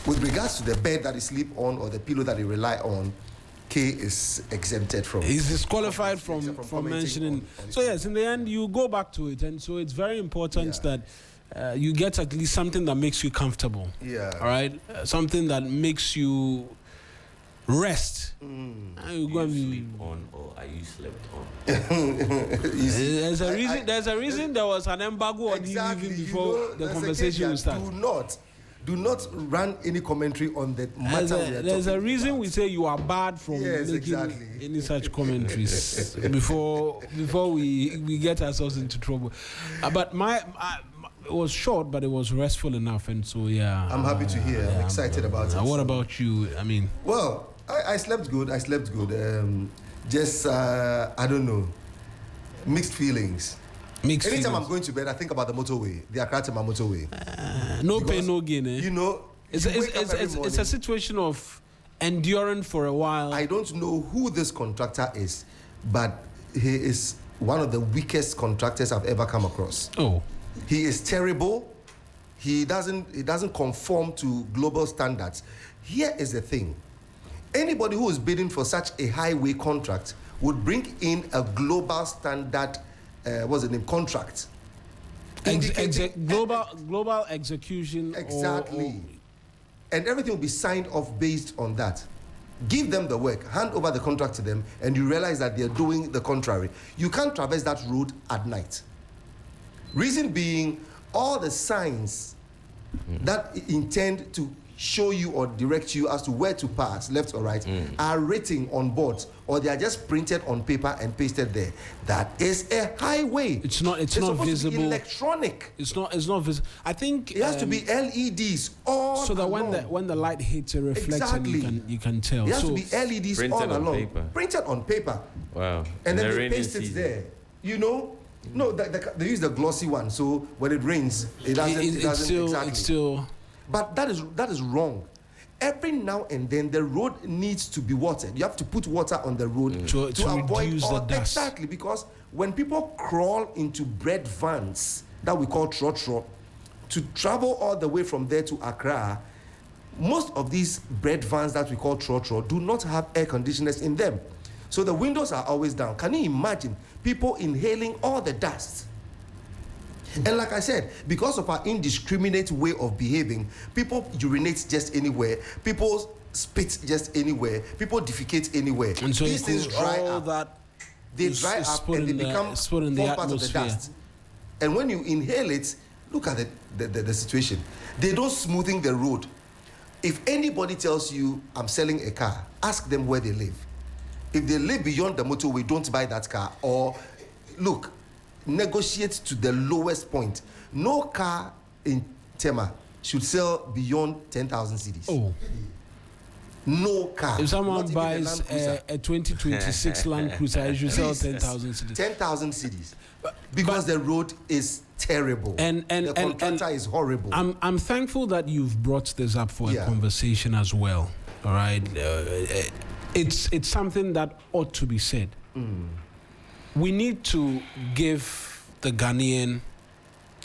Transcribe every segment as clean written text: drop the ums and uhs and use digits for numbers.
With regards to the bed that he sleep on or the pillow that he rely on, K is exempted from. He's disqualified from mentioning. So yes, in the end, you go back to it, and so it's very important that you get at least something that makes you comfortable. Yeah. All right, something that makes you rest. You go and sleep on, or are you slept on? There's a reason there was an embargo on you even before the conversation will start. Do not run any commentary on the matter. There's a reason we say you are barred from making any such commentaries before we get ourselves into trouble. But it was short, but it was restful enough, and so I'm happy to hear. I'm excited about it. What about you? I mean, well, I slept good. I don't know, mixed feelings. Anytime I'm going to bed, I think about the motorway, the Accra Tema motorway. No pain, no gain. You know, it's a situation of enduring for a while. I don't know who this contractor is, but he is one of the weakest contractors I've ever come across. Oh, he is terrible. He doesn't conform to global standards. Here is the thing: anybody who is bidding for such a highway contract would bring in a global standard. What's the name? Contract. Global execution. Exactly. And everything will be signed off based on that. Give them the work, hand over the contract to them, and you realize that they're doing the contrary. You can't traverse that road at night. Reason being, all the signs that intend to show you or direct you as to where to pass, left or right, are written on boards, or they are just printed on paper and pasted there. That is a highway. It's not visible. To be electronic. It's not visible. I think it has to be LEDs all so that along. when the light hits, it reflects and you can tell. It has to be LEDs all along. Printed on paper. Wow. And then they paste it there. You know. No, they use the glossy one, so when it rains, it doesn't exactly. It's still. But that is wrong. Every now and then, the road needs to be watered. You have to put water on the road to avoid reduce the dust. Exactly, because when people crawl into bread vans that we call trot, to travel all the way from there to Accra, most of these bread vans that we call trot do not have air conditioners in them. So the windows are always down. Can you imagine people inhaling all the dust? And like I said, because of our indiscriminate way of behaving, people urinate just anywhere, people spit just anywhere, people defecate anywhere. And so these things dry up. They dry up and they become form part of the dust. And when you inhale it, look at the situation. They don't smoothing the road. If anybody tells you, I'm selling a car, ask them where they live. If they live beyond the motorway, don't buy that car. Or, look, negotiate to the lowest point. No car in Tema should sell beyond 10,000 cedis. Oh. No car. If someone buys a 2026 Land Cruiser, it should sell 10,000 cedis. 10,000 cedis. Because the road is terrible. And the contractor is horrible. I'm thankful that you've brought this up for a conversation as well. All right. It's something that ought to be said. We need to give the Ghanaian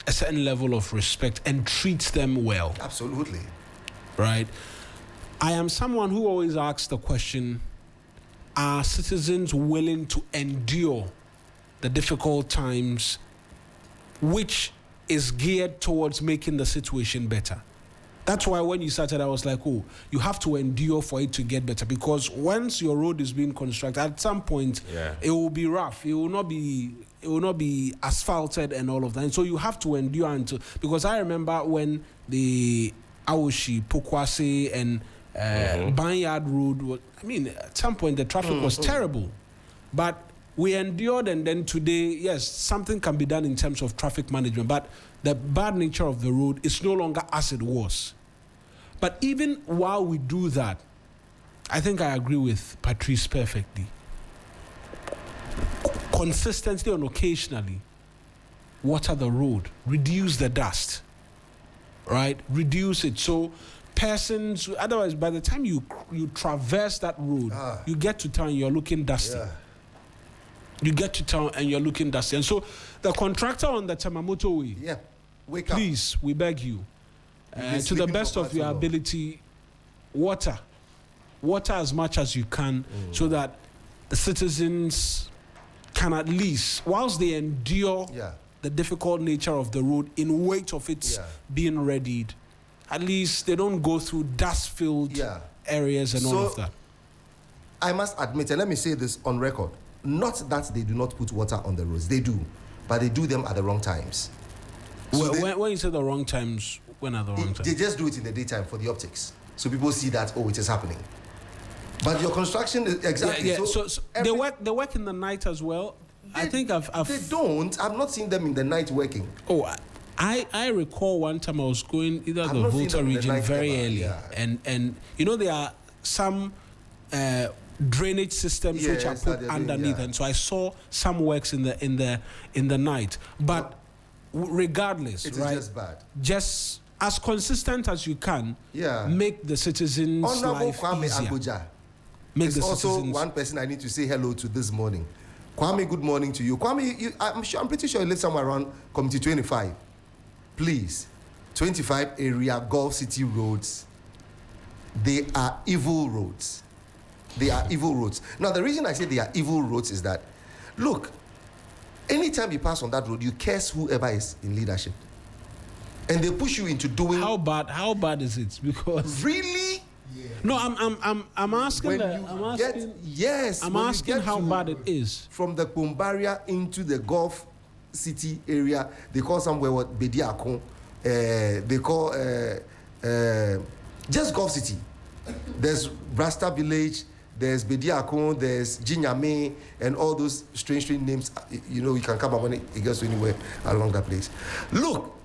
a certain level of respect and treat them well. Absolutely. Right? I am someone who always asks the question, are citizens willing to endure the difficult times, which is geared towards making the situation better? That's why when you started, I was like, oh, you have to endure for it to get better, because once your road is being constructed, at some point, it will be rough. It will not be asphalted and all of that. And so you have to endure until, because I remember when the Aoshi, Pokwase, and Banyard Road, at some point the traffic was terrible. But we endured, and then today, yes, something can be done in terms of traffic management, but the bad nature of the road is no longer as it was. But even while we do that, I think I agree with Patrice perfectly. Consistently and occasionally, water the road, reduce the dust, right? Reduce it. So persons, otherwise, by the time you traverse that road, you get to town, you're looking dusty. Yeah. You get to town and you're looking dusty. And so the contractor on the Tamamoto way, wake up. Please, we beg you, to the best of your ability, water as much as you can, so that the citizens can at least, whilst they endure the difficult nature of the road in wait of its being readied, at least they don't go through dust-filled areas and all of that. I must admit, and let me say this on record, not that they do not put water on the roads. They do, but they do them at the wrong times. So when you say the wrong times, when are the wrong times? They just do it in the daytime for the optics. So people see that, it is happening. But your construction is exactly. Yeah. So they work in the night as well. I think I've they don't. I've not seen them in the night working. Oh, I recall one time I was going either the Volta region very early, and there are some drainage systems which are put underneath, and so I saw some works in the night. But regardless, it right? Is just bad. Just as consistent as you can. Make the citizens' life easier. Abuja. Make the also citizens. One person I need to say hello to this morning. Kwame, good morning to you. Kwame, I'm pretty sure you live somewhere around Committee 25. Please, 25 area Gulf City roads, they are evil roads. They are evil roads. Now, the reason I say they are evil roads is that, look, anytime you pass on that road, you curse whoever is in leadership. And they push you into doing... How bad is it? Because... Really? Yeah. No, I'm asking. I'm asking how bad it is. From the Kumbaria into the Gulf City area, they call somewhere what Bediakon. They call just Gulf City. There's Rasta Village, there's Bediakon, there's Jinyame, and all those strange names. You can come up when it gets to anywhere along that place. Look,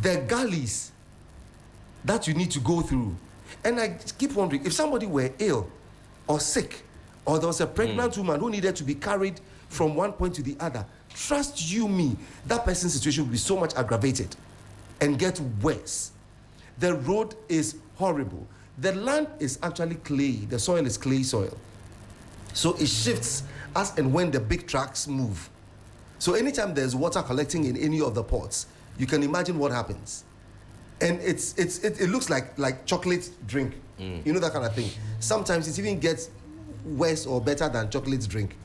the gullies that you need to go through. And I keep wondering, if somebody were ill or sick, or there was a pregnant woman who needed to be carried from one point to the other, trust you me, that person's situation will be so much aggravated and get worse. The road is horrible. The land is actually clay. The soil is clay soil. So it shifts as and when the big trucks move. So anytime there's water collecting in any of the ports, you can imagine what happens. And it looks like chocolate drink, that kind of thing. Sometimes it even gets worse or better than chocolate drink.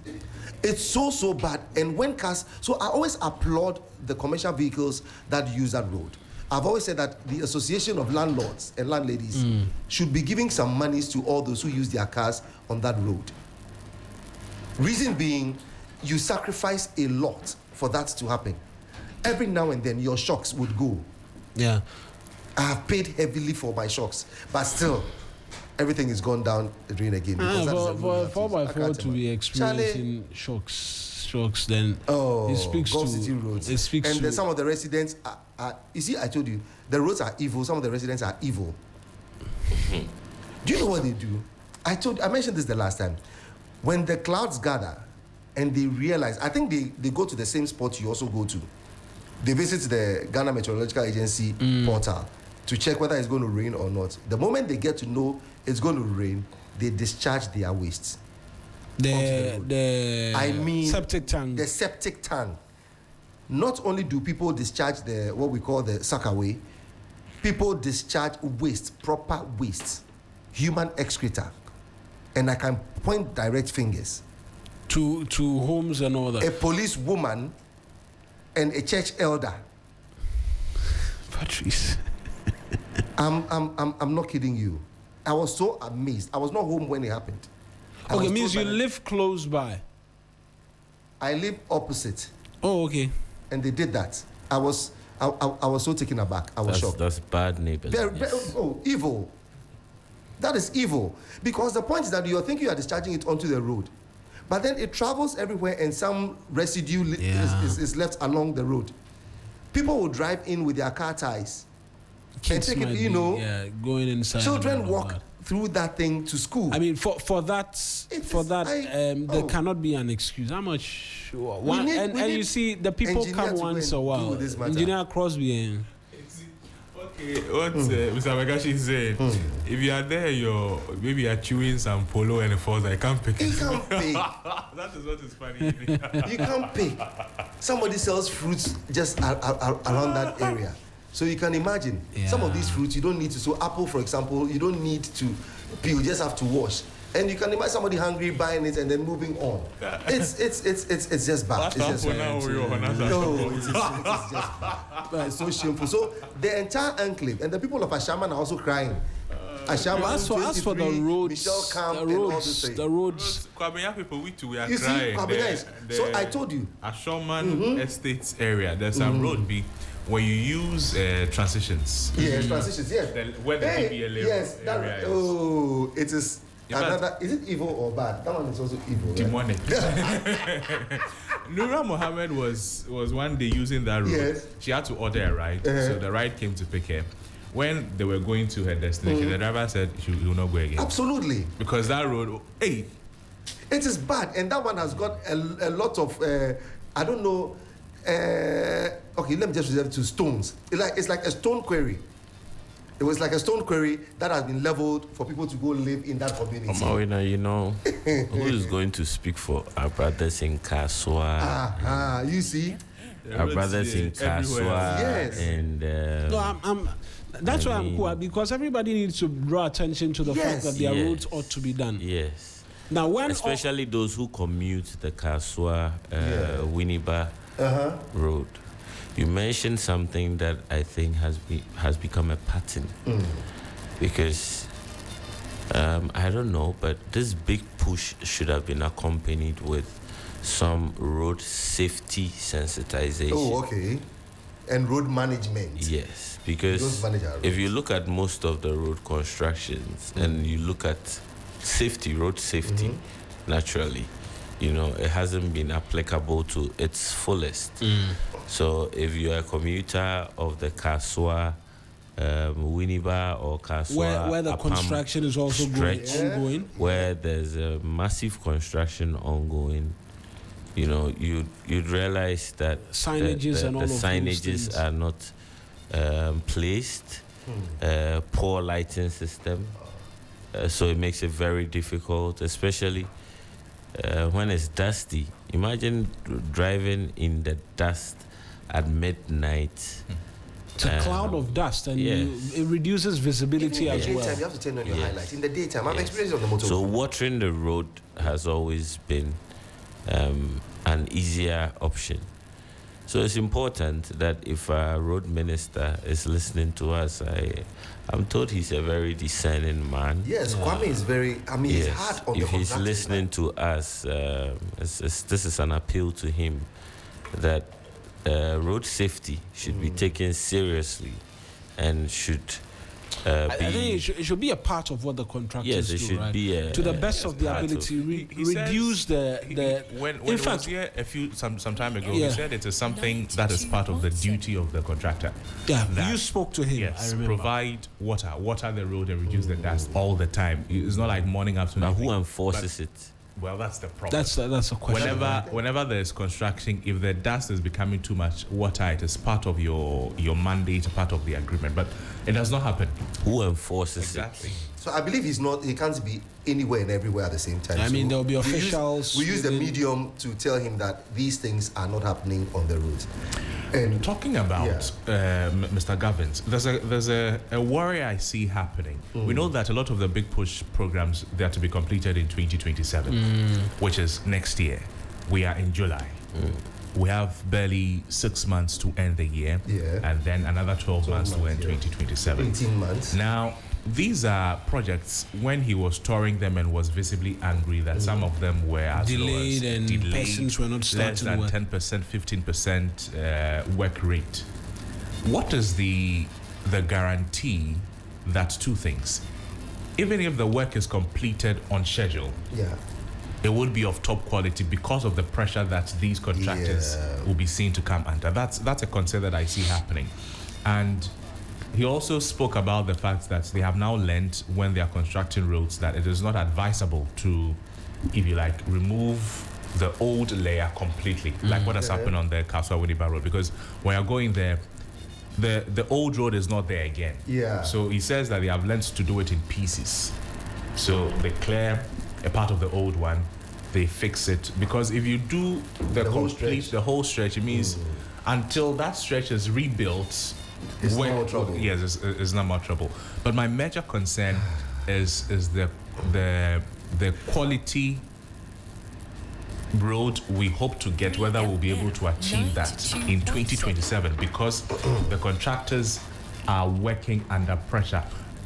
It's so bad. And when cars, so I always applaud the commercial vehicles that use that road. I've always said that the Association of Landlords and Landladies should be giving some monies to all those who use their cars on that road. Reason being, you sacrifice a lot for that to happen. Every now and then, your shocks would go. Yeah. I have paid heavily for my shocks, but still, everything is gone down the drain again. For 4x4 to be experiencing shocks, then it speaks Gulf to City roads. It speaks and to then some of the residents are. You see, I told you the roads are evil. Some of the residents are evil. Do you know what they do? I mentioned this the last time. When the clouds gather and they realize, I think they go to the same spot you also go to. They visit the Ghana Meteorological Agency portal to check whether it's going to rain or not. The moment they get to know it's going to rain, they discharge their wastes. Septic tank. The septic tank. Not only do people discharge what we call the suckaway, people discharge waste, proper waste, human excreta. And I can point direct fingers. To homes and all that. A police woman and a church elder. Patrice. I'm not kidding you. I was so amazed. I was not home when it happened. Okay, means you live close by. I live opposite. Oh, okay. And they did that. I was so taken aback. I was shocked. That's bad neighbors. Evil. That is evil. Because the point is that you're thinking you are discharging it onto the road. But then it travels everywhere and some residue is left along the road. People will drive in with their car ties. Kids and take it, going inside. Children walk through that thing to school. I mean, there cannot be an excuse. How much? You see, the people come once a while. Engineer Crosby. Okay, what Mr. Magashi said, if you are there, maybe you're chewing some polo and it falls, I can't pick it. You can't pick. That is what is funny. You can't pick. Somebody sells fruits just around that area. So you can imagine some of these fruits you don't need to. So apple, for example, you don't need to peel. You just have to wash. And you can imagine somebody hungry buying it and then moving on. It's just bad. It's just bad. No, it's just bad. It's so shameful. So the entire enclave and the people of Ashaman are also crying. Ashaman, as for the roads, Michelle Camp and all this thing. The roads. Kwabena people, we too, we are You see, crying. Kwabena is. So I told you. Ashoman Estates area, there's some road big where you use transitions. Yes, transitions, yes. Where the PBL yes, area is. Oh, it is. In fact, Another, is it evil or bad? That one is also evil. Demonic. Nura Mohammed was one day using that road. Yes. She had to order a ride, so the ride came to pick her. When they were going to her destination, the driver said she will not go again. Absolutely. Because that road, it is bad, and that one has got a lot of I don't know. Okay, let me just reserve it to stones. It's like a stone quarry. It was like a stone quarry that has been leveled for people to go live in that community. Omawina, you know, who is going to speak for our brothers in Kaswa? You see? Our brothers in Kaswa. Yes. And No, that's why I'm cool, because everybody needs to draw attention to the fact that their roads ought to be done. yes. Now, when Especially those who commute the Kaswa Winneba road. You mentioned something that I think has become a pattern, because I don't know, but this big push should have been accompanied with some road safety sensitization. Oh, okay. And road management. Yes, because if you look at most of the road constructions and you look at road safety, naturally, you know, it hasn't been applicable to its fullest. So if you're a commuter of the Kaswa, Winneba or Kaswa, where the Apam construction is also ongoing, where there's a massive construction ongoing, you know, you'd realize that signages and all of those signages things are not placed, poor lighting system, so it makes it very difficult, especially when it's dusty. Imagine driving in the dust at midnight. It's a cloud of dust, and it reduces visibility as well. In the daytime, you have to turn on your highlights. In the daytime, I'm experienced on the motor. So watering the road has always been an easier option. So it's important that if our road minister is listening to us, I'm told he's a very discerning man. Yes, Kwame is very, he's hard on the If he's listening to us, this is an appeal to him that road safety should be taken seriously and should I think it should be a part of what the contractors do, should right? be to the best of their ability, reduce the. When in fact, was here some time ago, he said it is something that is part of the duty of the contractor. Yeah, that, you spoke to him. Yes, I remember. provide water the road and reduce the dust all the time. It's not like morning, afternoon. Now, who enforces it? Well, that's the problem. That's a question. Whenever there's construction, if the dust is becoming too much water, it is part of your mandate, part of the agreement. But it does not happen. Who enforces Exactly. it? So I believe he can't be anywhere and everywhere at the same time. I mean, So there will be officials. We use the medium to tell him that these things are not happening on the roads. And Talking about Mr. Govins, there's a worry I see happening. We know that a lot of the big push programs, they are to be completed in 2027, which is next year. We are in July. We have barely 6 months to end the year, and then another 12 months to end 2027. 18 months. Now, these are projects when he was touring them and was visibly angry that some of them were as Delayed low as and persons were not less starting than work. 10%, 15% work rate. What is the guarantee that two things? Even if the work is completed on schedule, it would be of top quality because of the pressure that these contractors will be seen to come under. That's a concern that I see happening. And he also spoke about the fact that they have now learned when they are constructing roads that it is not advisable to, if you like, remove the old layer completely, like what has happened on the Kaswa Winneba road, because when you're going there, the old road is not there again. So he says that they have learned to do it in pieces. So they clear a part of the old one, they fix it, because if you do the whole stretch, it means until that stretch is rebuilt, It's no more trouble. Yes, it's not more trouble. But my major concern is the quality road we hope to get, whether we'll be able to achieve that in 2027, because the contractors are working under pressure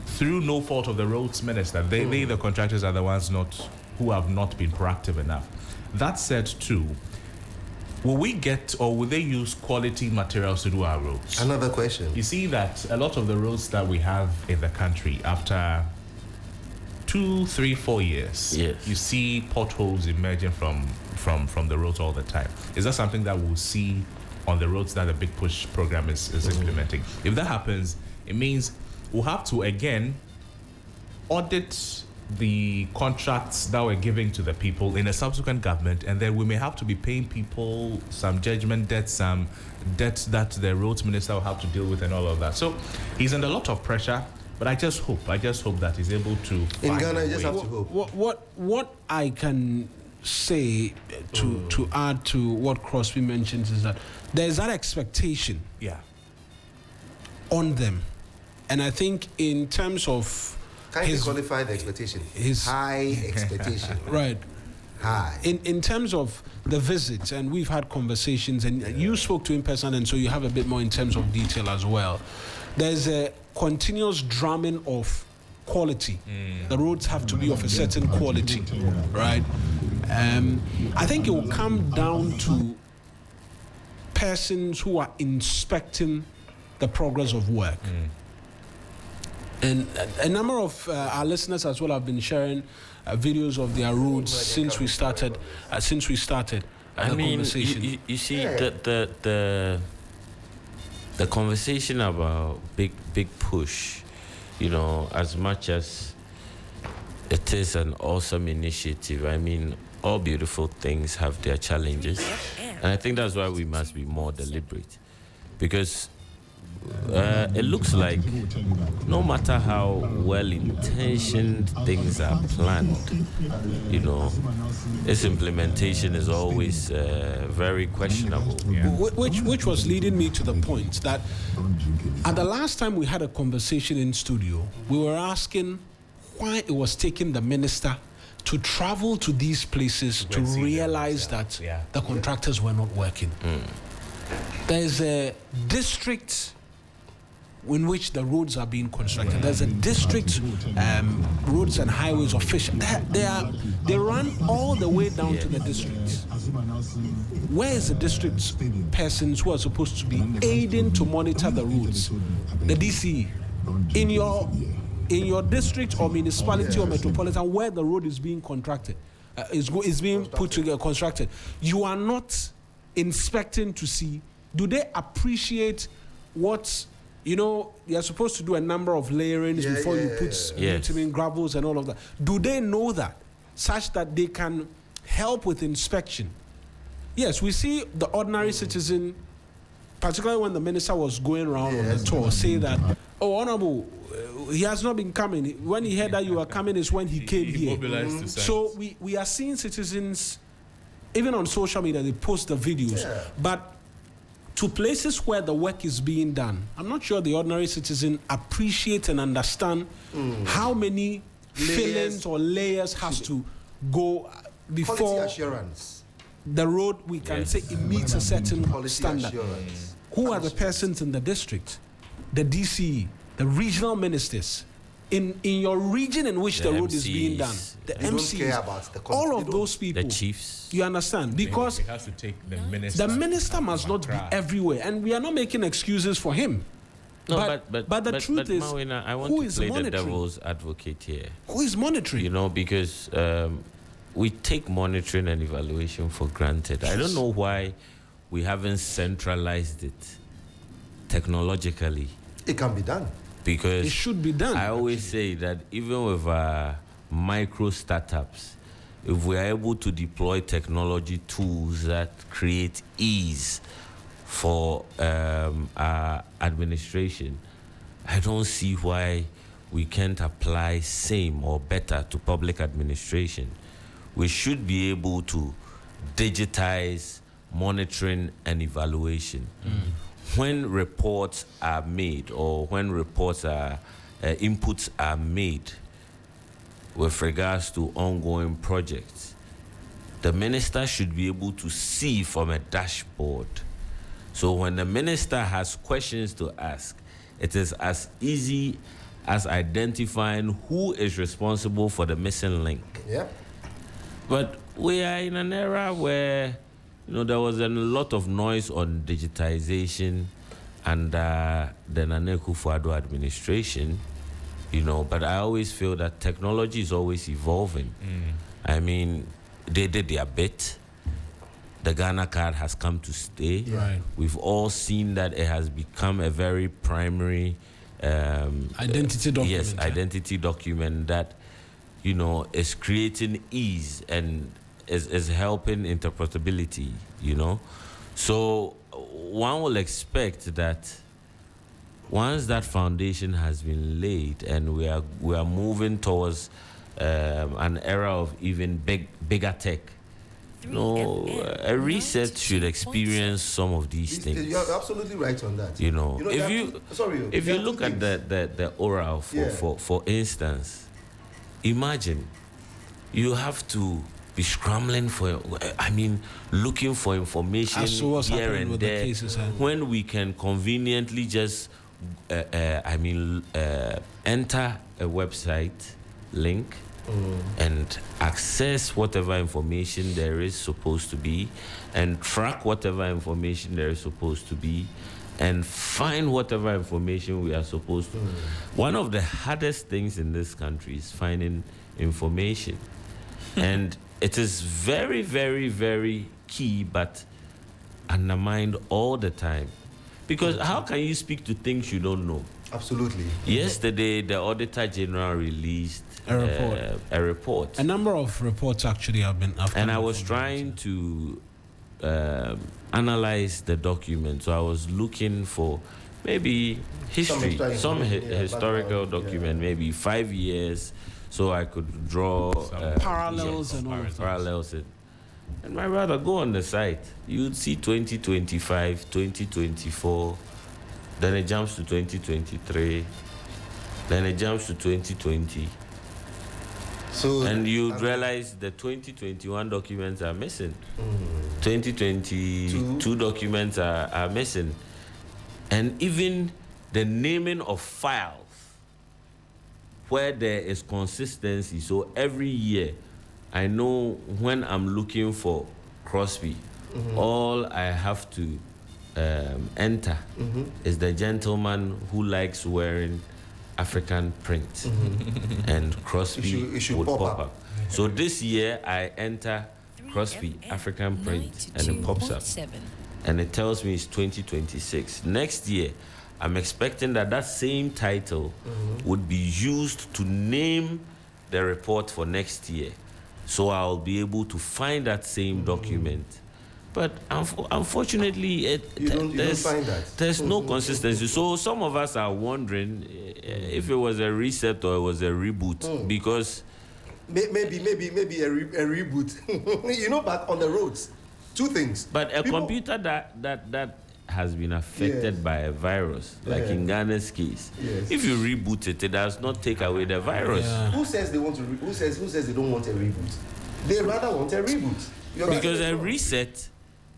through no fault of the roads minister. They the contractors, are the ones who have not been proactive enough. That said, too, will we get, or will they use quality materials to do our roads? Another question. You see that a lot of the roads that we have in the country, after 2, 3, 4 years, yes, you see potholes emerging from the roads all the time. Is that something that we'll see on the roads that the Big Push program is implementing? If that happens, it means we'll have to again audit the contracts that we're giving to the people in a subsequent government, and then we may have to be paying people some judgment debt, some debt that the roads minister will have to deal with, and all of that. So he's under a lot of pressure, but I just hope that he's able to in Ghana, you just have to hope. What I can say to add to what Crosby mentions is that there's that expectation on them, and I think in terms of can you qualify the expectation? His high expectation. Right. High. In terms of the visits, and we've had conversations, and you spoke to him personally, and so you have a bit more in terms of detail as well. There's a continuous drumming of quality. The roads have to be of a certain quality, right? I think it will come down to persons who are inspecting the progress of work. And a number of our listeners as well have been sharing videos of their roads since we started. I mean, conversation. you see the conversation about big push. You know, as much as it is an awesome initiative, I mean, all beautiful things have their challenges, and I think that's why we must be more deliberate, because it looks like no matter how well-intentioned things are planned, you know, its implementation is always very questionable. Which was leading me to the point that at the last time we had a conversation in studio, we were asking why it was taking the minister to travel to these places to realize that the contractors were not working. There's a district in which the roads are being constructed. There's a district roads and highways official. They run all the way down to the districts. Where is the district persons who are supposed to be aiding to monitor the roads? The DCE. In your district or municipality or metropolitan where the road is being contracted, is being put together, constructed, you are not inspecting to see, do they appreciate what, you know, you're supposed to do a number of layerings before you put bitumen, gravels and all of that. Do they know that, such that they can help with inspection? Yes, we see the ordinary citizen, particularly when the minister was going around on the tour, say that, oh, Honorable, he has not been coming. When he heard that you were coming is when he came here. So we are seeing citizens, even on social media, they post the videos. But to places where the work is being done, I'm not sure the ordinary citizen appreciates and understand how many fillings or layers has to go before quality assurance. The road, we can say it meets a certain standard. Assurance. Who are the persons in the district? The DCE, the regional ministers, in your region in which the road is being done, the MCs, don't care about the all of those people, the chiefs. You understand? Because it has to take the minister must not be everywhere, and we are not making excuses for him. No, but the truth is, Mawina, I want who to is play the monitoring? devil's advocate here. Who is monitoring? You know, because we take monitoring and evaluation for granted. I don't know why we haven't centralized it technologically. It can be done. Because it should be done. I always say that even with micro startups, if we are able to deploy technology tools that create ease for our administration, I don't see why we can't apply same or better to public administration. We should be able to digitize monitoring and evaluation. when reports are made or when reports are inputs are made with regards to ongoing projects, the minister should be able to see from a dashboard. So when the minister has questions to ask, it is as easy as identifying who is responsible for the missing link. Yeah. But we are in an era where, there was a lot of noise on digitization under the Nana Akufo-Addo administration, but I always feel that technology is always evolving. I mean, they did their bit. The Ghana card has come to stay. Right. We've all seen that it has become a very primary identity document. Yes, identity document that, is creating ease and is helping interpretability, So one will expect that once that foundation has been laid and we are moving towards an era of even bigger tech, a reset should experience some of these things. You're absolutely right on that. If you look at the oral for instance, imagine you have to be scrambling looking for information here and there when we can conveniently just enter a website link and access whatever information there is supposed to be and track whatever information there is supposed to be and find whatever information we are supposed to. One of the hardest things in this country is finding information. And it is very, very, very key, but undermined all the time. Because how can you speak to things you don't know? Absolutely. Yesterday, the Auditor-General released a report. A number of reports actually have been. And I was trying to analyze the document. So I was looking for maybe history, some historical document, maybe 5 years, so I could draw parallels and all parallels. And my brother, go on the site. You'd see 2025, 2024, then it jumps to 2023, then it jumps to 2020. And you realize the 2021 documents are missing. 2022 documents are missing. And even the naming of files where there is consistency. So every year, I know when I'm looking for Crosby, all I have to enter is the gentleman who likes wearing African print, and Crosby would pop up. So this year I enter Crosby African print and it pops up and it tells me it's 2026. Next year I'm expecting that same title would be used to name the report for next year, so I'll be able to find that same document. But unfortunately, you don't find that. There's no consistency. So some of us are wondering if it was a reset or it was a reboot, because maybe a reboot. Back on the roads, two things. But computer that has been affected by a virus, like in Ghana's case, if you reboot it, it does not take away the virus. Who says they want to? Who says they don't want a reboot? They rather want a reboot. Because a reset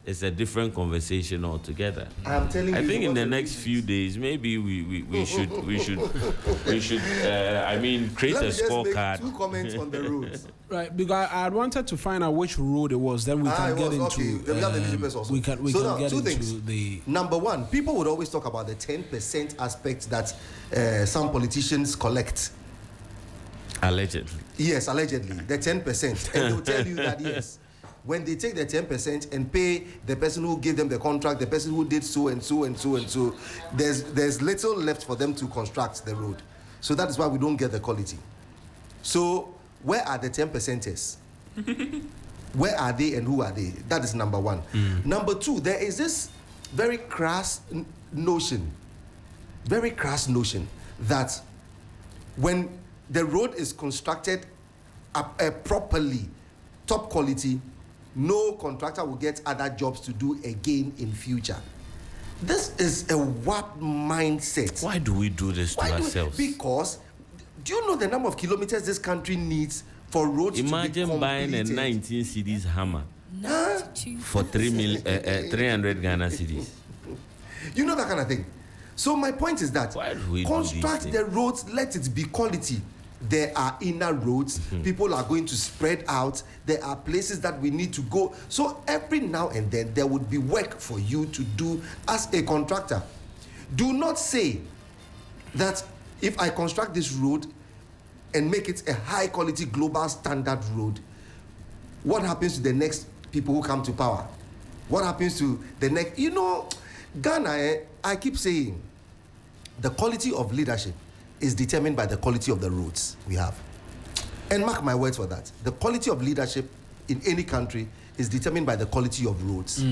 is a different conversation altogether. I'm telling you. I think in the next few days, maybe we should create a scorecard. 2 comments on the roads. Right, because I wanted to find out which road it was. Then we can get into. Okay. Then we have the Elizabeth also. We can get two into things. the. Number one, people would always talk about the 10% aspect that some politicians collect. Allegedly. Yes, allegedly, the 10%, and they'll tell you that yes, when they take the 10% and pay the person who gave them the contract, the person who did so and so and so and so, there's little left for them to construct the road. So that is why we don't get the quality. So where are the 10%ers? Where are they and who are they? That is number one. Number two, there is this very crass notion that when the road is constructed properly, top quality, no contractor will get other jobs to do again in future. This is a WAP mindset. Why do we do this to ourselves? Because do you know the number of kilometers this country needs for roads to be completed? Imagine buying a 19 cedis hammer for 300 Ghana cedis. You know that kind of thing. So my point is that Why do we construct do these the roads, let it be quality. There are inner roads. People are going to spread out. There are places that we need to go. So every now and then there would be work for you to do as a contractor. Do not say that if I construct this road and make it a high quality global standard road, what happens to the next people who come to power? What happens to the next? You know, Ghana, I keep saying, the quality of leadership is determined by the quality of the roads we have. And mark my words for that. The quality of leadership in any country is determined by the quality of roads.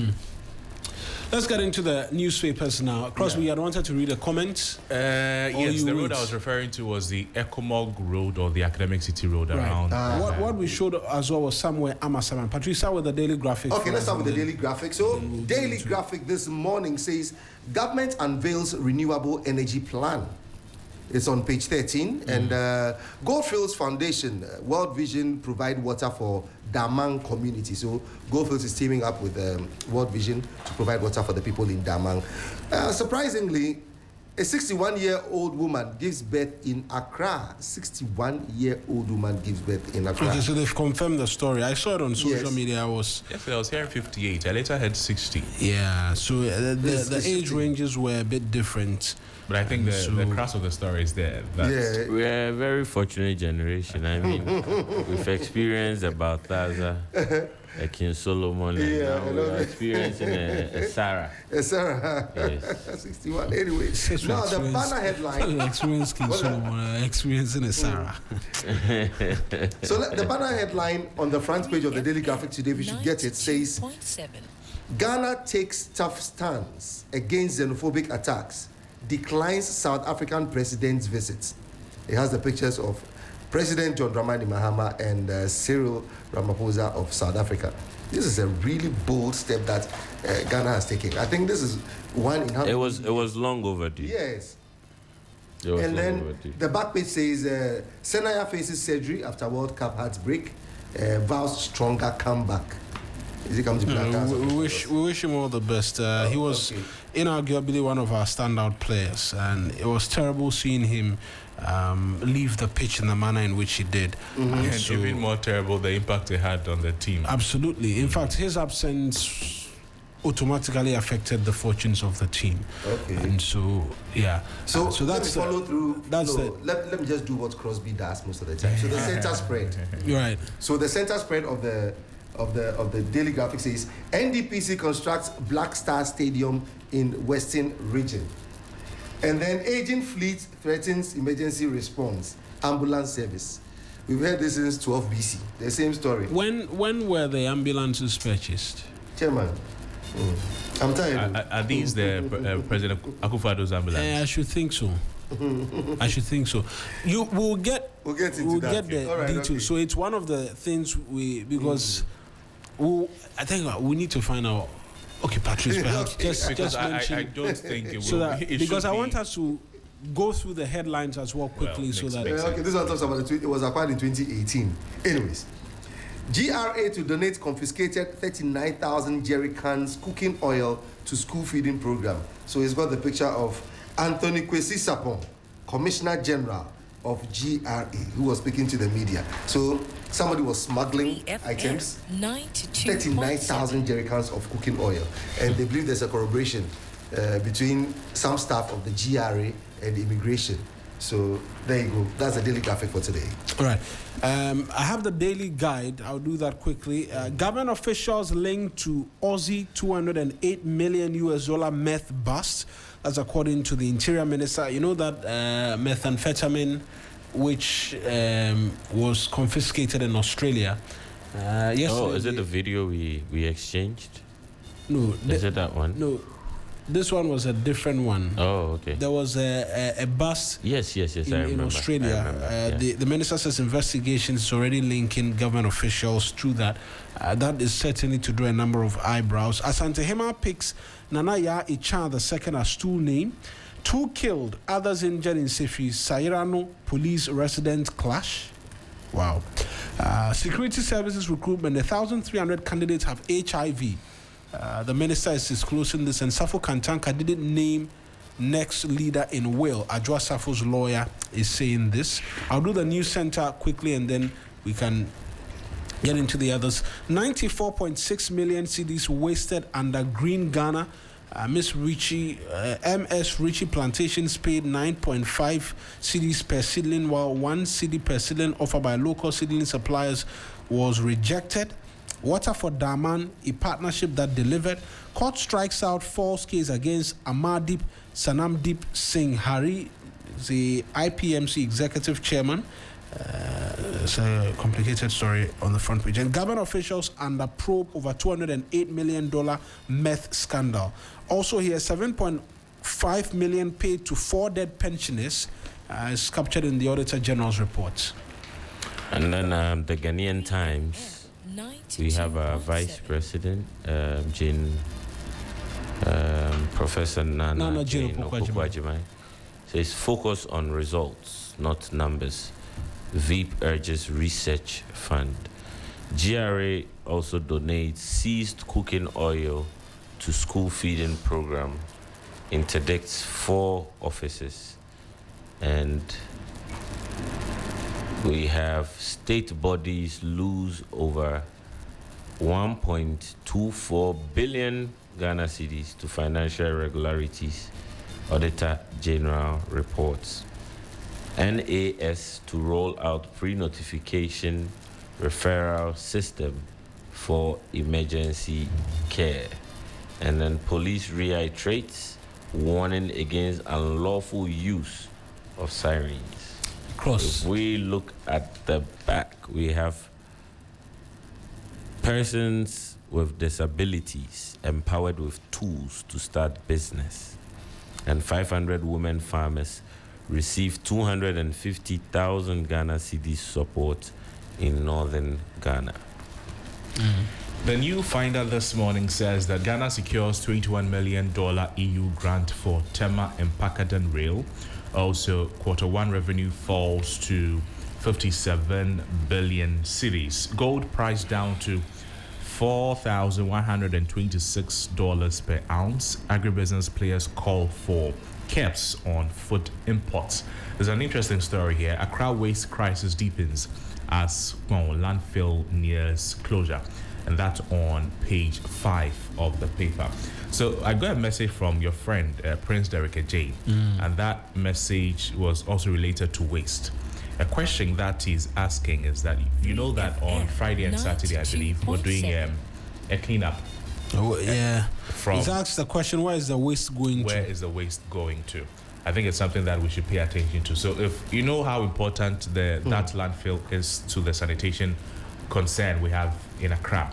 Let's get into the newspapers now. Crosby, I wanted to read a comment. Yes, the road I was referring to was the Ecomog Road or the Academic City Road around. What we showed as well was somewhere Amasaman. Patrice, start with the Daily Graphic. Okay, let's start with the Daily Graphic. So, Daily Graphic this morning says, government unveils renewable energy plan. It's on page 13. And Goldfields Foundation, World Vision, provide water for Damang community. So Goldfields is teaming up with World Vision to provide water for the people in Damang. Surprisingly, a 61-year-old woman gives birth in Accra. 61-year-old woman gives birth in Accra. Okay, so they've confirmed the story. I saw it on social media. Yes, I was hearing 58. I later heard 60. Yeah, so the age ranges were a bit different. But I think the crux of the story is there. We're a very fortunate generation. I mean, we've experienced about Taza, a King Solomon, and now we're experiencing a Sarah. A Sarah. Yes. 61. Anyway, now the banner headline. Experience King Solomon, experiencing a Sarah. So the banner headline on the front page of the Daily Graphic today, we should get it, says, Ghana takes tough stance against xenophobic attacks. Declines South African president's visit. It has the pictures of President John Dramani Mahama and Cyril Ramaphosa of South Africa. This is a really bold step that Ghana has taken. I think this is one in how it was long overdue. Yes. And then the back page says Senaya faces surgery after World Cup heartbreak, vows stronger comeback. Is he coming to we wish him all the best. He was inarguably one of our standout players, and it was terrible seeing him leave the pitch in the manner in which he did. And so, even more terrible the impact it had on the team. Absolutely. In fact, his absence automatically affected the fortunes of the team. Okay. And so, yeah. So that's follow through. Let me just do what Crosby does most of the time. So the center spread. Right. So the center spread of the Daily Graphic says NDPC constructs Black Star Stadium in Western Region, and then aging fleet threatens emergency response ambulance service. We've heard this since 12 BC. The same story. When were the ambulances purchased? Chairman, I'm tired. Are these the President Akufo-Addo's ambulances? I should think so. I should think so. We'll get the details. Okay. So it's one of the things because I think we need to find out. Okay, Patrice, perhaps just mention. I don't think it will. So that, because I want us to go through the headlines as well quickly, so that. Okay, this one talks about it was acquired in 2018. Anyways, GRA to donate confiscated 39,000 jerry cans cooking oil to school feeding program. So he's got the picture of Anthony Kwesi Sapon, Commissioner General of GRA, who was speaking to the media. So somebody was smuggling items, 39,000 jerry cans of cooking oil, and they believe there's a corroboration between some staff of the GRA and immigration. So there you go. That's the Daily Graphic for today. All right. I have the Daily Guide. I'll do that quickly. Government officials linked to Aussie $208 million meth bust. That's according to the Interior Minister. You know that methamphetamine, which was confiscated in Australia. Is it the video we exchanged? No. Is it that one? No. This one was a different one. Oh, okay. There was a bust. Yes. I remember. In Australia. I remember, yeah. The minister says investigations is already linking government officials to that. That is certainly to draw a number of eyebrows. Asante Hema picks Nanaya Icha II as stool name. 2 killed, others injured in Sefi Sairano police resident clash. Wow. Security services recruitment, 1,300 candidates have HIV. The minister is disclosing this, and Safo Kantanka didn't name next leader in will. Ajwa Safo's lawyer is saying this. I'll do the news center quickly and then we can get into the others. 94.6 million cedis wasted under Green Ghana. MS Richie Plantations paid 9.5 cedis per seedling, while 1 cedi per seedling offered by local seedling suppliers was rejected. Water for Daman, a partnership that delivered. Court strikes out false case against Amardeep Sanamdeep Singh Hari, the IPMC executive chairman. It's a complicated story on the front page. And government officials under probe over $208 million meth scandal. Also here, 7.5 million paid to 4 dead pensioners is captured in the Auditor-General's report. And then the Ghanaian Times, we have a vice president, Professor Nana Jane Opoku-Agyeman. Says focus on results, not numbers. Veep urges research fund. GRA also donates seized cooking oil to school feeding program. Interdicts 4 offices. And we have state bodies lose over 1.24 billion Ghana cedis to financial irregularities. Auditor-General reports. NAS to roll out pre-notification referral system for emergency care. And then police reiterates warning against unlawful use of sirens. If we look at the back, we have persons with disabilities empowered with tools to start business. And 500 women farmers received 250,000 Ghana cedis support in northern Ghana. The new finder this morning says that Ghana secures $21 million EU grant for Tema and Pakadan Rail. Also, Q1 revenue falls to 57 billion cedis. Gold price down to $4,126 per ounce. Agribusiness players call for caps on food imports. There's an interesting story here. Accra waste crisis deepens as landfill nears closure, and that's on page 5 of the paper. So I got a message from your friend Prince Derek Ajay, and that message was also related to waste. A question that he's asking is that you know that on Friday and Saturday, I believe, we're doing a cleanup. Oh, yeah. He's asked the question, where is the waste going to? Where is the waste going to? I think it's something that we should pay attention to. So if you know how important that landfill is to the sanitation concern we have in Accra.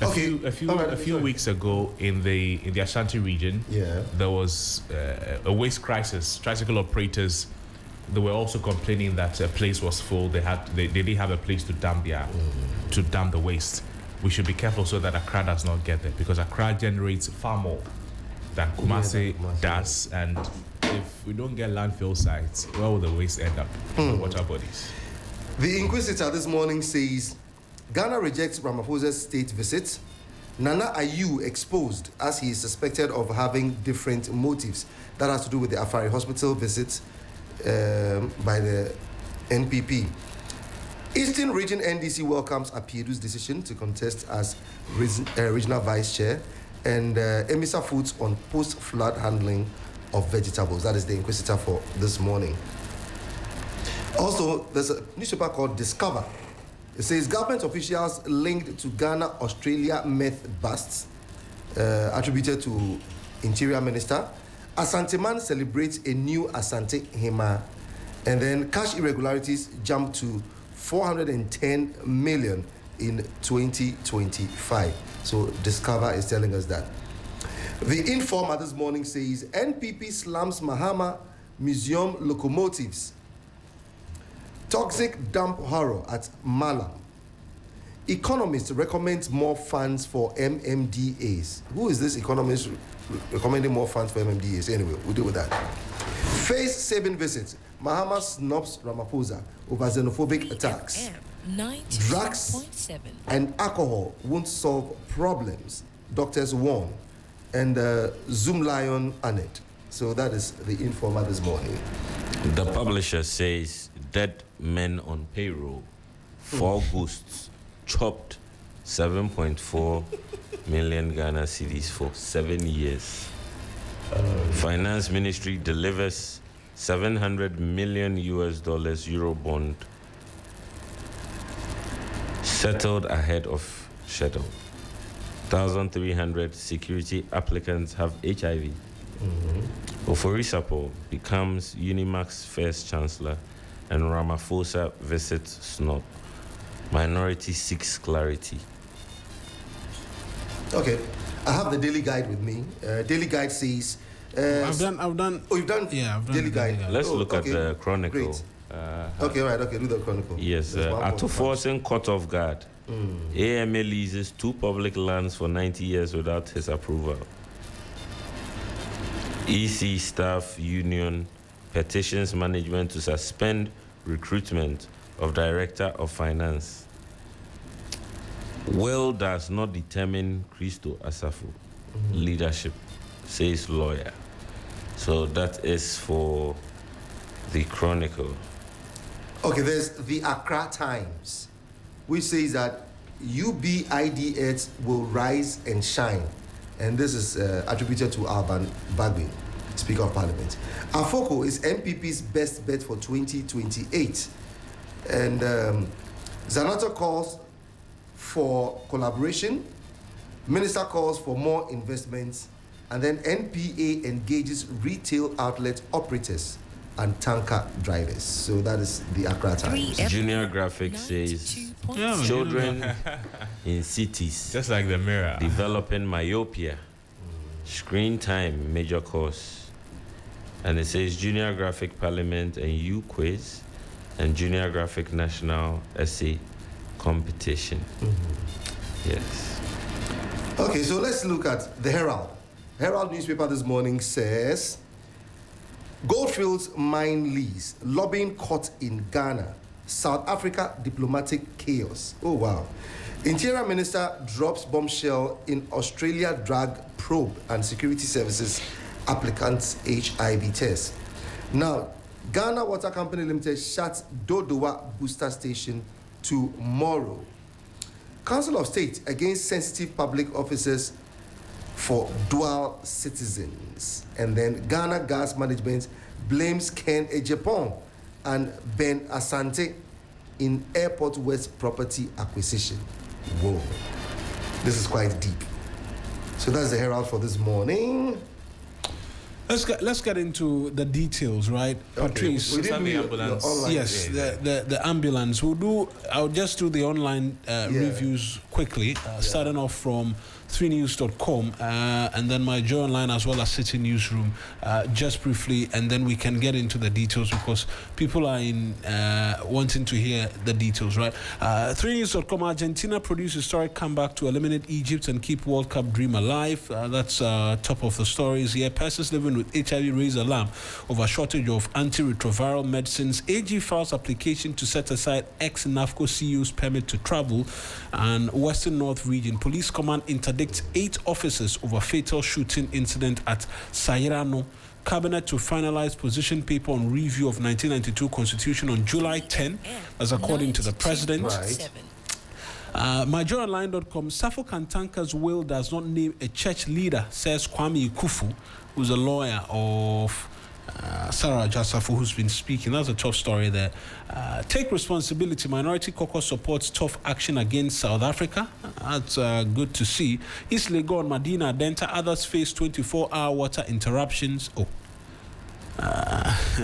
A few weeks ago in the Ashanti region, there was a waste crisis. Tricycle operators, they were also complaining that a place was full. They didn't have a place to dump the waste. We should be careful so that Accra does not get there, because Accra generates far more than Kumasi does, and if we don't get landfill sites, where will the waste end up? The water bodies. The Inquisitor this morning says Ghana rejects Ramaphosa's state visit. Nana Ayew exposed as he is suspected of having different motives. That has to do with the Afari Hospital visit by the NPP. Eastern Region NDC welcomes Apiedu's decision to contest as regional vice chair, and Emisa Foods on post-flood handling of vegetables. That is the Inquisitor for this morning. Also, there's a newspaper called Discover. It says government officials linked to Ghana-Australia meth busts attributed to Interior Minister. Asante Man celebrates a new Asante Hema, and then cash irregularities jump to 410 million in 2025. So Discover is telling us that. The Informer this morning says NPP slams Mahama Museum locomotives. Toxic dump horror at Malam. Economists recommend more funds for MMDAs. Who is this economist recommending more funds for MMDAs? Anyway, we'll deal with that. Face saving visit. Mahama snubs Ramaphosa over xenophobic attacks. Drugs and alcohol won't solve problems, doctors warn. And Zoom Lion on it. So that is the Informer this morning. The publisher says dead men on payroll, 4 ghosts chopped 7.4 million Ghana cedis for 7 years. Finance Ministry delivers $700 million Euro bond settled ahead of schedule. 1,300 security applicants have HIV. Oforisapo becomes Unimax first chancellor, and Ramaphosa visits snob. Minority seeks clarity. Okay, I have the Daily Guide with me. Daily Guide says... I've done. Oh, you've done? Yeah, I've done Daily Guide. Let's look at the Chronicle. Great. Okay, do the Chronicle. Yes, Atoforsen caught off guard. AMA leases 2 public lands for 90 years without his approval. EC staff union petitions management to suspend recruitment of director of finance. Will does not determine Christo Asafo leadership, says lawyer. So that is for the Chronicle. Okay, there's the Accra Times, which says that UBIDX will rise and shine. And this is attributed to Alban Bagbe, Speaker of Parliament. Afoko is MPP's best bet for 2028. And Zanata calls for collaboration. Minister calls for more investments. And then NPA engages retail outlet operators and tanker drivers. So that is the Accra Times. Junior Graphics says children in cities, just like the mirror, developing myopia, screen time major cause. And it says Junior Graphic Parliament and U Quiz and Junior Graphic National Essay Competition. Yes. Okay, so let's look at the Herald. Herald newspaper this morning says Goldfields mine lease, lobbying caught in Ghana, South Africa diplomatic chaos. Oh wow. Interior Minister drops bombshell in Australia drug probe and security services applicants HIV test. Now, Ghana Water Company Limited shuts Dodowa booster station tomorrow. Council of State against sensitive public officers for dual citizens. And then Ghana Gas Management blames Ken Ejepong and Ben Asante in Airport West property acquisition. Whoa. This is quite deep. So that's the Herald for this morning. Let's get into the details, right? Okay. Patrice. We didn't the ambulance. Yes, the ambulance. I'll just do the online reviews quickly, starting off from 3news.com and then my Joe Online as well as City Newsroom, just briefly, and then we can get into the details because people are wanting to hear the details, right? 3news.com, Argentina produce historic comeback to eliminate Egypt and keep World Cup dream alive. That's top of the stories here. Persons living with HIV raise alarm over shortage of antiretroviral medicines. AG files application to set aside ex-NAFCO CEO's permit to travel. And Western North Region Police Command interdicts 8 officers over fatal shooting incident at Sayerano. Cabinet to finalize position paper on review of 1992 Constitution on July 10, as according to the President. Right. MyJoyOnline.com, Suffolk and Tanker's will does not name a church leader, says Kwame Ikufu, who's a lawyer of Sarah Jasafu, who's been speaking. That's a tough story there. Take responsibility. Minority Caucus supports tough action against South Africa. That's good to see. East Legon, Medina, Denta, others face 24-hour water interruptions.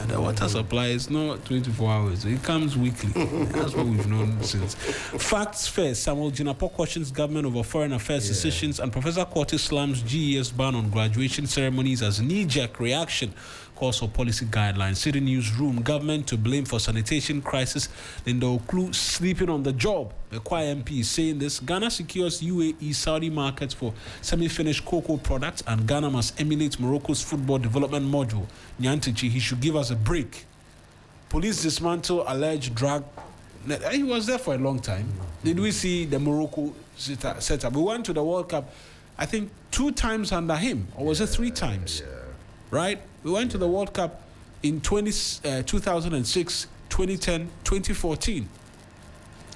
The water supply is not 24 hours. It comes weekly. That's what we've known since. Facts first. Samuel Jinapor cautions government over foreign affairs decisions, and Professor Quarty slams GES ban on graduation ceremonies as knee-jerk reaction. Calls for policy guidelines. City newsroom. Government to blame for sanitation crisis. Linda Oklu sleeping on the job. The Kwai MP is saying this. Ghana secures UAE Saudi markets for semi-finished cocoa products, and Ghana must emulate Morocco's football development module. Nyantichi, he should give us a break. Police dismantle alleged drug. He was there for a long time. Did we see the Morocco setup? We went to the World Cup, I think 2 times under him, or was it 3 times? Right? We went to the World Cup in 2006, 2010, 2014.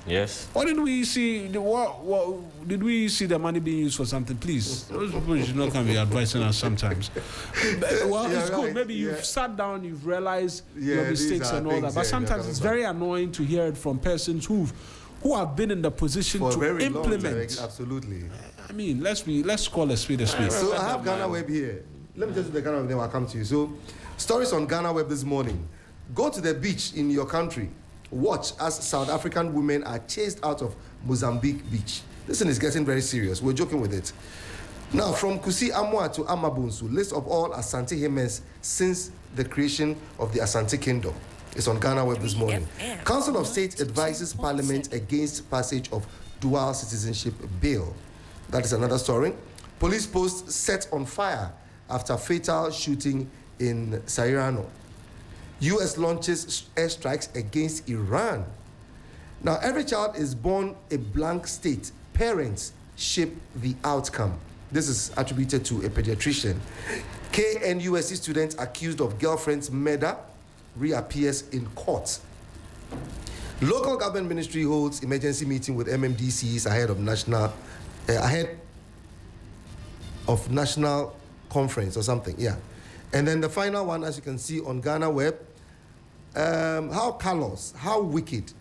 Yes. What did we see? What did we see the money being used for something? Please, those people should not come be advising us sometimes. Well, it's good. Maybe you've sat down, you've realized your mistakes and all that. But sometimes it's very annoying to hear it from persons who have been in the position for to implement. Absolutely. I mean, let's call a speed a speed. So I have Ghana Web here. Let me tell you the Ghana Web, then I'll come to you. So, stories on Ghana Web this morning. Go to the beach in your country. Watch as South African women are chased out of Mozambique beach. Listen, it's getting very serious. We're joking with it. Now, from Kusi Amwa to Amabunsu, list of all Asante Hemens since the creation of the Asante Kingdom. It's on Ghana Web this morning. Council of State advises Parliament against passage of Dual Citizenship Bill. That is another story. Police post set on fire after fatal shooting in Sairano. U.S. launches airstrikes against Iran. Now, every child is born a blank state. Parents shape the outcome. This is attributed to a pediatrician. KNUSC student accused of girlfriend's murder reappears in court. Local government ministry holds emergency meeting with MMDCs ahead of national conference or something. Yeah. And then the final one, as you can see on Ghana Web, how callous, how wicked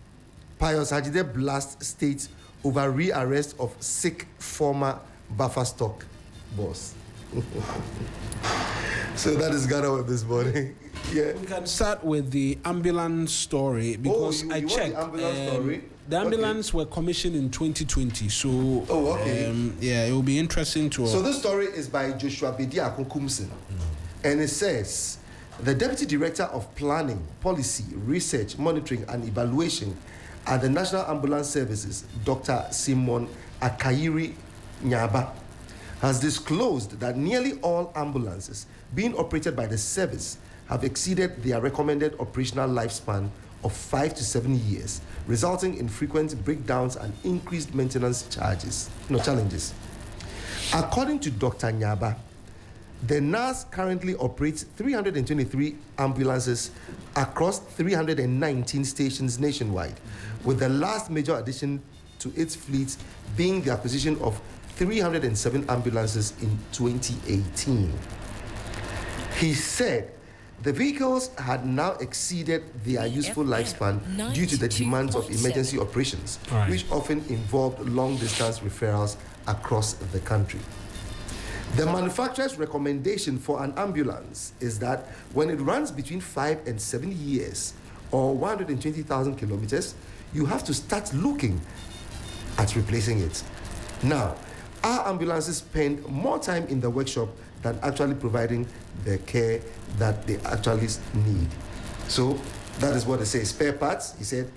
Pius Hajide blast state over rearrest of sick former buffer stock boss. So that is Ghana Web this morning. Yeah. We can start with the ambulance story because I checked. The ambulance story? The ambulance were commissioned in 2020, so it will be interesting to. So this story is by Joshua Bedia Akunkumsen, and it says the Deputy Director of Planning, Policy, Research, Monitoring and Evaluation at the National Ambulance Services, Dr. Simon Akairi Nyaba, has disclosed that nearly all ambulances being operated by the service have exceeded their recommended operational lifespan of 5 to 7 years, resulting in frequent breakdowns and increased maintenance challenges. According to Dr. Nyaba, the NAS currently operates 323 ambulances across 319 stations nationwide, with the last major addition to its fleet being the acquisition of 307 ambulances in 2018. He said the vehicles had now exceeded their useful lifespan due to the demands of emergency operations, which often involved long-distance referrals across the country. The manufacturer's recommendation for an ambulance is that when it runs between 5 and 7 years or 120,000 kilometers, you have to start looking at replacing it. Now, our ambulances spend more time in the workshop than actually providing the care that they actually need. So that is what they say. Spare parts, he said.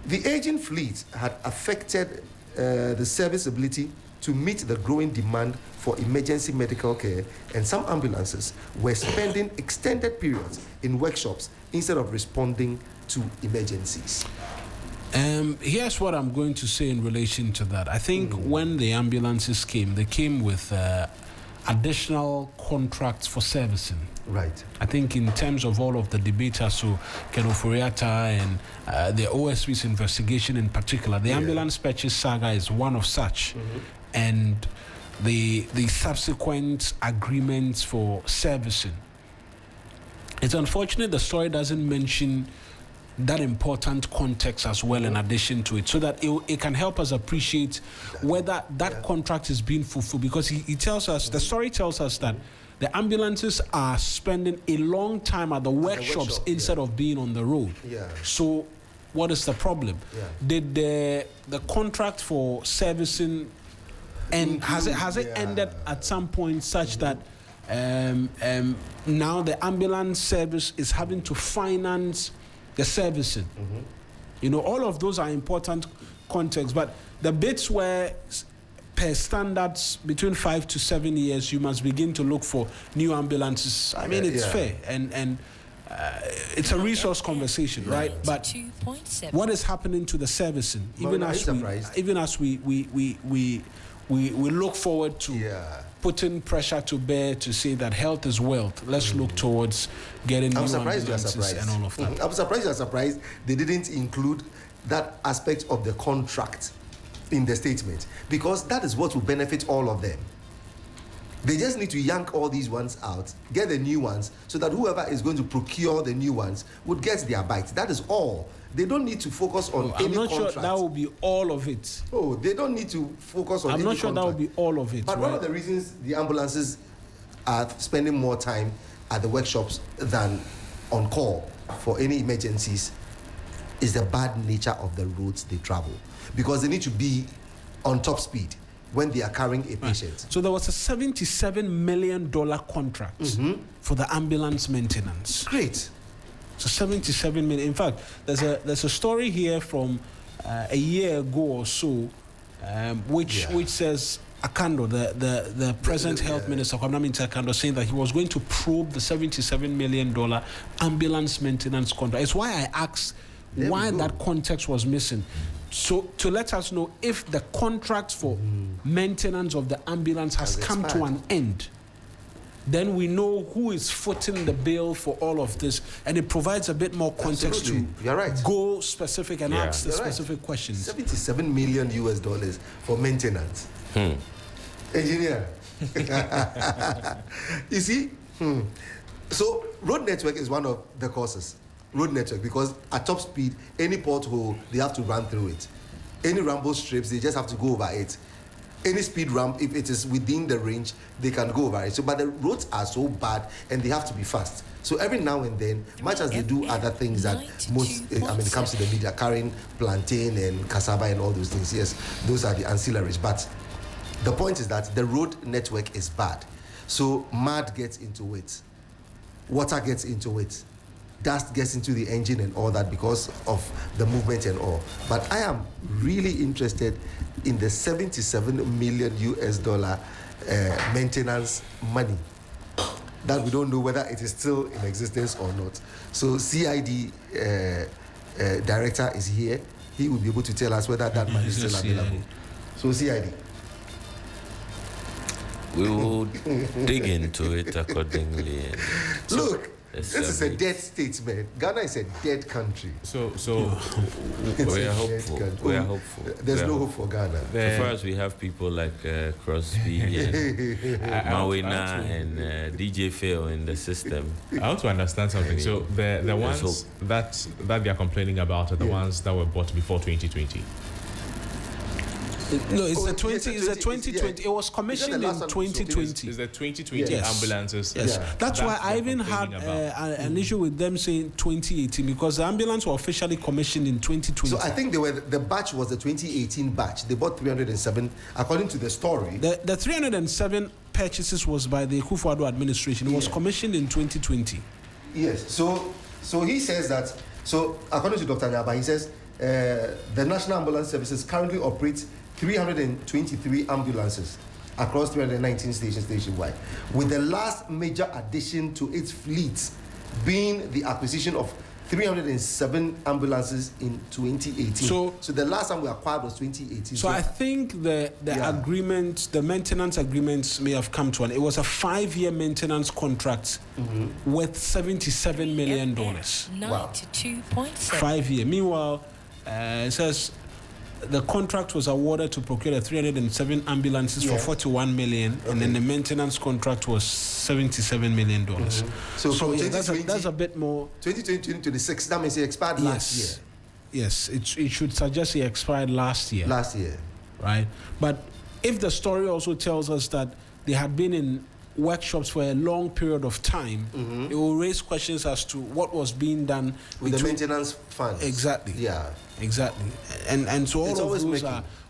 The aging fleet had affected the service ability to meet the growing demand for emergency medical care, and some ambulances were spending extended periods in workshops instead of responding to emergencies. Here's what I'm going to say in relation to that. I think when the ambulances came, they came with additional contracts for servicing. Right. I think in terms of all of the debaters, so Kenoforiata and the OSP's investigation in particular, the ambulance purchase saga is one of such. And the subsequent agreements for servicing. It's unfortunate the story doesn't mention that important context as well in addition to it, so that it can help us appreciate whether that contract is being fulfilled, because he tells us, the story tells us that the ambulances are spending a long time at the workshops instead of being on the road. Yeah. So what is the problem? Yeah. Did the contract for servicing and has it ended at some point such that now the ambulance service is having to finance the servicing? You know, all of those are important contexts, but the bits where per standards between 5 to 7 years you must begin to look for new ambulances. I mean, it's fair and it's a resource conversation, right? But what is happening to the servicing, even as we look forward to putting pressure to bear to say that health is wealth. Let's look towards getting new ambulances and all of that. I'm surprised you're surprised they didn't include that aspect of the contract in the statement, because that is what will benefit all of them. They just need to yank all these ones out, get the new ones, so that whoever is going to procure the new ones would get their bite. That is all. They don't need to focus on any contract. I'm not sure that will be all of it. Oh, they don't need to focus on any contract. I'm not sure that will be all of it. But one of the reasons the ambulances are spending more time at the workshops than on call for any emergencies is the bad nature of the roads they travel. Because they need to be on top speed when they are carrying a patient. So there was a $77 million contract for the ambulance maintenance. Great. So 77 million. In fact, there's a story here from a year ago or so, which says Akando, the present health minister, Akando, saying that he was going to probe the $77 million ambulance maintenance contract. It's why I asked why that context was missing. So to let us know if the contract for maintenance of the ambulance has come to an end, then we know who is footing the bill for all of this, and it provides a bit more context to go specific and ask the specific questions. $77 million for maintenance. Engineer. You see? So road network is one of the causes. Road network, because at top speed, any pothole, they have to run through it. Any rambo strips, they just have to go over it. Any speed ramp, if it is within the range, they can go over it. So, but the roads are so bad and they have to be fast. So every now and then, much as they do other things that most, it comes to the media, carrying plantain and cassava and all those things, yes, those are the ancillaries. But the point is that the road network is bad. So mud gets into it, water gets into it, dust gets into the engine and all that because of the movement and all. But I am really interested in the $77 million maintenance money that we don't know whether it is still in existence or not. So CID director is here. He will be able to tell us whether that money is still available. So CID. We will dig into it accordingly. Look, this is a dead state, man. Ghana is a dead country. So we are hopeful. We are hopeful. There's no hope for Ghana. So far as we have people like Crosby and Mawina and DJ Phil in the system. I want to understand something. So the ones that they are complaining about are the ones that were bought before 2020. No, it's the 2020. It was commissioned in 2020. It's the 2020 ambulances. Yes, that's why I even had an issue with them saying 2018, because the ambulance were officially commissioned in 2020. So I think the batch was the 2018 batch. They bought 307, according to the story. The 307 purchases was by the Akufo-Addo administration. It was commissioned in 2020. Yes. So he says that. So according to Dr. Nyaba, he says the National Ambulance Services currently operates 323 ambulances across 319 stations nationwide, with the last major addition to its fleet being the acquisition of 307 ambulances in 2018. So the last time we acquired was 2018. So I think the agreement, the maintenance agreements may have come to an. It was a 5-year maintenance contract worth $77 million. Wow. 5-year. Meanwhile, it says the contract was awarded to procure the 307 ambulances for $41 million, and then the maintenance contract was $77 million. So that's a bit more. 2026, that means it expired last year. Yes, it should suggest it expired last year. Last year. Right? But if the story also tells us that they had been in workshops for a long period of time, it will raise questions as to what was being done with the maintenance funds. Exactly. Yeah. Exactly. And so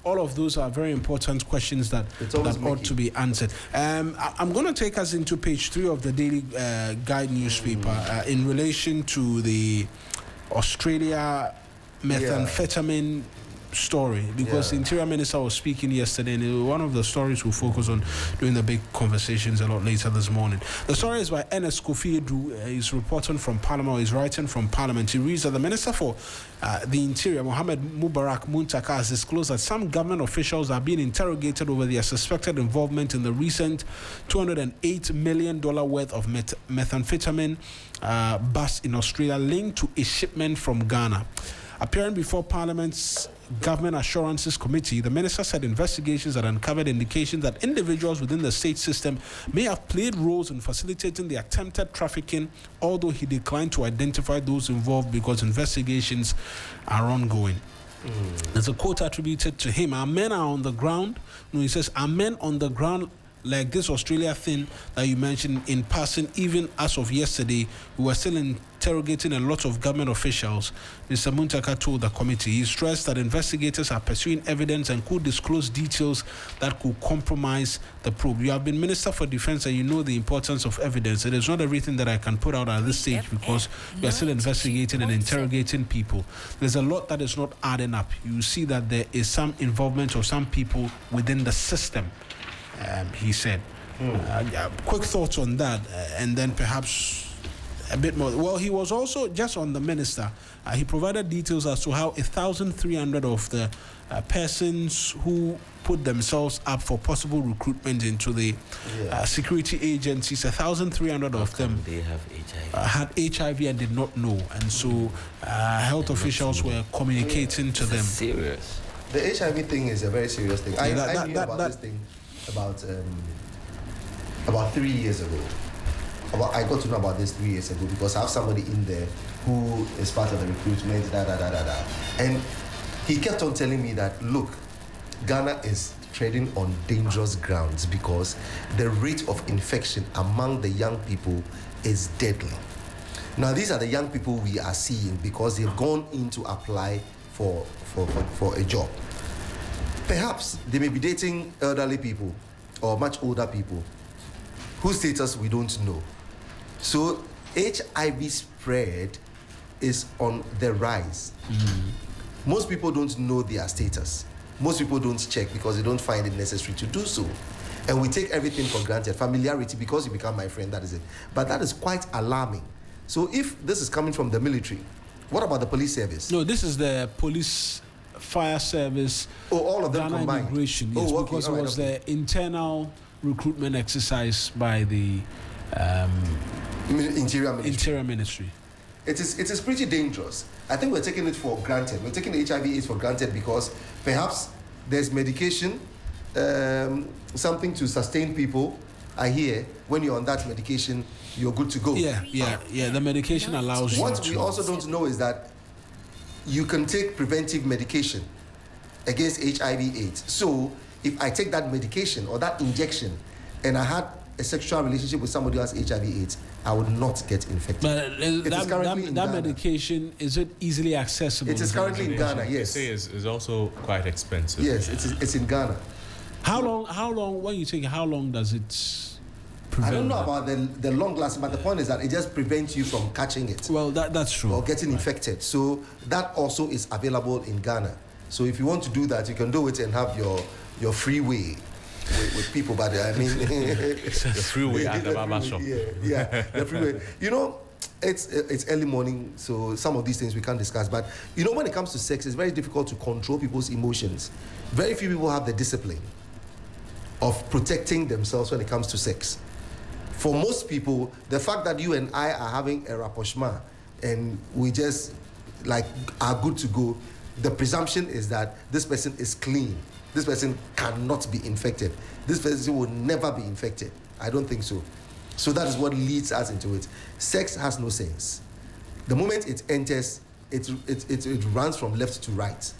all of those are very important questions that ought to be answered. I'm going to take us into page 3 of the Daily Guide newspaper in relation to the Australia methamphetamine story, because the Interior Minister was speaking yesterday, and one of the stories we'll focus on during the big conversations a lot later this morning. The story is by Ernest Kofi Edu. He's reporting from Parliament, he's writing from Parliament. He reads that the Minister for the Interior, Mohammed Mubarak Muntaka, has disclosed that some government officials are being interrogated over their suspected involvement in the recent $208 million worth of methamphetamine bust in Australia linked to a shipment from Ghana. Appearing before Parliament's Government Assurances Committee, the Minister said investigations had uncovered indications that individuals within the state system may have played roles in facilitating the attempted trafficking, although he declined to identify those involved because investigations are ongoing. There's a quote attributed to him: "Our men are on the ground." No, he says, "Our men on the ground, like this Australia thing that you mentioned in passing, even as of yesterday, we were still interrogating a lot of government officials," Mr. Muntaka told the committee. He stressed that investigators are pursuing evidence and could disclose details that could compromise the probe. You have been Minister for Defense and you know the importance of evidence. It is not everything that I can put out at this stage because we are still investigating and interrogating people. There's a lot that is not adding up. You see that there is some involvement of some people within the system, he said. Quick thoughts on that, and then perhaps a bit more. Well, he was also, just on the Minister, he provided details as to how 1,300 of the persons who put themselves up for possible recruitment into the security agencies, 1,300 of them they have had HIV and did not know, and so health officials were communicating to them. Serious. The HIV thing is a very serious thing. I knew about this thing about 3 years ago. I got to know about this 3 years ago because I have somebody in there who is part of the recruitment, and he kept on telling me that, look, Ghana is treading on dangerous grounds because the rate of infection among the young people is deadly. Now, these are the young people we are seeing because they've gone in to apply for a job. Perhaps they may be dating elderly people or much older people whose status we don't know. So HIV spread is on the rise. Most people don't know their status. Most people don't check because they don't find it necessary to do so. And we take everything for granted. Familiarity, because you become my friend, that is it. But that is quite alarming. So if this is coming from the military, what about the police service? No, this is the police, fire service, all of them Ghana combined. Immigration, yes, because it was the internal recruitment exercise by the Interior Ministry. It is pretty dangerous. I think we're taking it for granted. We're taking HIV/AIDS for granted because perhaps there's medication, something to sustain people. I hear when you're on that medication, you're good to go. Yeah. The medication allows you. What we also don't know is that you can take preventive medication against HIV/AIDS. So if I take that medication or that injection and I had a sexual relationship with somebody who has HIV/AIDS, I would not get infected. But that medication, is it easily accessible? It is currently in Ghana, yes. They say is also quite expensive. Yes, it's in Ghana. How long, when you take it, how long does it prevent? I don't know about the long lasting, but the point is that it just prevents you from catching it. Well, that's true. Or getting infected. So that also is available in Ghana. So if you want to do that, you can do it and have your free way with people. But I mean, the freeway at the barber shop. Yeah, the freeway. You know, it's early morning, so some of these things we can't discuss. But you know, when it comes to sex, it's very difficult to control people's emotions. Very few people have the discipline of protecting themselves when it comes to sex. For most people, the fact that you and I are having a rapprochement and we just are good to go, the presumption is that this person is clean. This person cannot be infected. This person will never be infected. I don't think so. So that is what leads us into it. Sex has no sense. The moment it enters, it runs from left to right.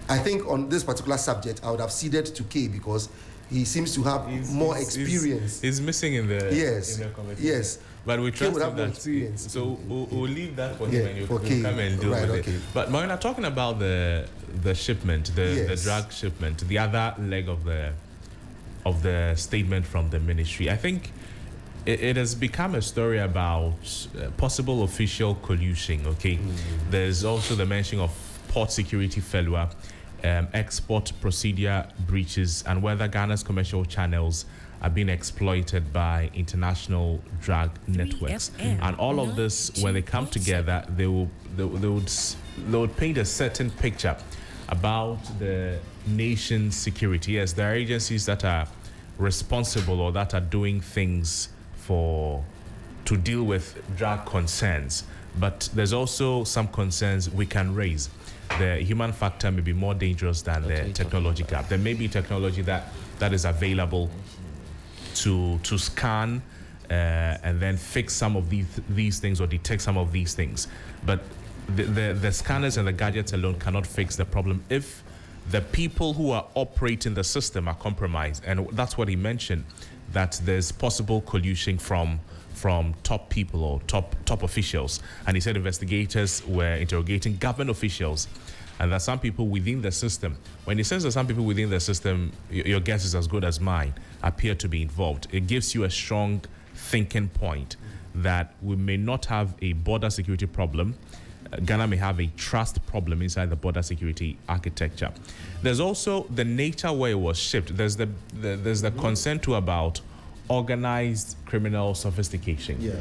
I think on this particular subject, I would have ceded to Kay because he seems to have more experience. He's missing in the Yes. in the conversation. Yes. But we trust would have him more that. experience. So we'll leave that for him and you okay. come and deal Right, with okay. it. But Marina, talking about the shipment, the Yes. drug shipment, the other leg of the statement from the ministry, I think it has become a story about possible official collusion. Okay, there's also the mention of port security failure, export procedure breaches, and whether Ghana's commercial channels are being exploited by international drug networks. And all of this, when they come together, they would paint a certain picture about the nation's security. Yes, there are agencies that are responsible or that are doing things to deal with drug concerns, but there's also some concerns we can raise. The human factor may be more dangerous than the technology gap. There may be technology that is available to scan and then fix some of these things or detect some of these things, but the scanners and the gadgets alone cannot fix the problem if the people who are operating the system are compromised. And that's what he mentioned, that there's possible collusion from top people or top officials. And he said investigators were interrogating government officials, and that some people within the system, when he says that some people within the system, your guess is as good as mine, appear to be involved. It gives you a strong thinking point that we may not have a border security problem. Ghana may have a trust problem inside the border security architecture. There's also the nature where it was shipped. There's the concern too about organized criminal sophistication. Yeah.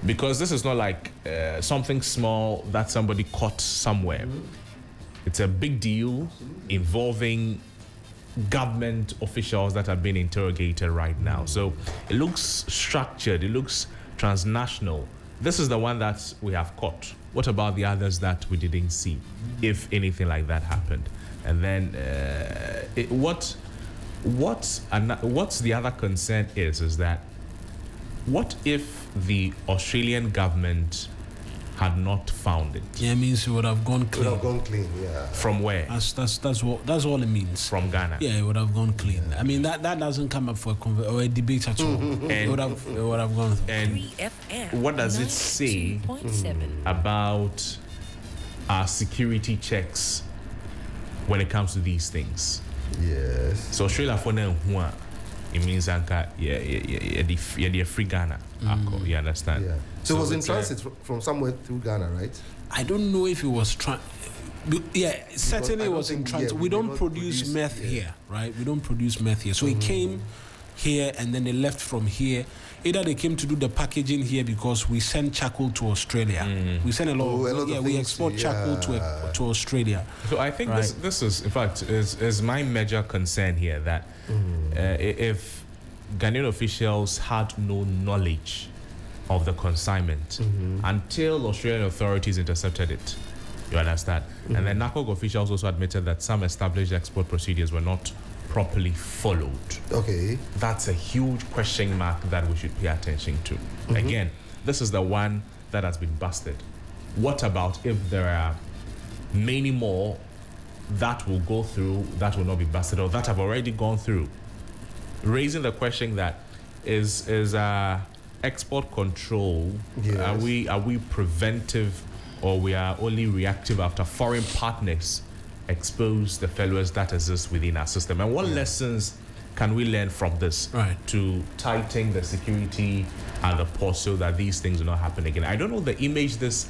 Because this is not like something small that somebody caught somewhere. It's a big deal involving government officials that are being interrogated right now. So it looks structured, it looks transnational. This is the one that we have caught. What about the others that we didn't see, if anything like that happened? And then what's the other concern is that what if the Australian government had not found it? Yeah, it means it would have gone clean. Would have gone clean, yeah. From where? That's all it means. From Ghana. Yeah, it would have gone clean. I mean that doesn't come up for a debate at all. It would have gone. And 3FM, what does it say 92.7. About our security checks when it comes to these things? Yes. So Australia for now, it means yeah, free Ghana. You understand? Yeah. So it was in it's, transit from somewhere through Ghana, right? I don't know if it was yeah, certainly I it don't was in think- transit. yeah, we we don't don't produce produce- meth yeah. here, right? We don't produce meth here. So it came here and then they left from here. Either they came to do the packaging here because we send charcoal to Australia. We send a lot of we things export to- charcoal to Australia. So I think Right. this is, in fact, is my major concern here, that if Ghanaian officials had no knowledge of the consignment until Australian authorities intercepted it, you understand? And then NACOG officials also admitted that some established export procedures were not properly followed. Okay. That's a huge question mark that we should pay attention to. Again, this is the one that has been busted. What about if there are many more that will go through, that will not be busted, or that have already gone through? Raising the question that is export control, Yes. are we preventive, or we are only reactive after foreign partners expose the failures that exist within our system? And what lessons can we learn from this to tighten the security at the port so that these things do not happen again? I don't know the image this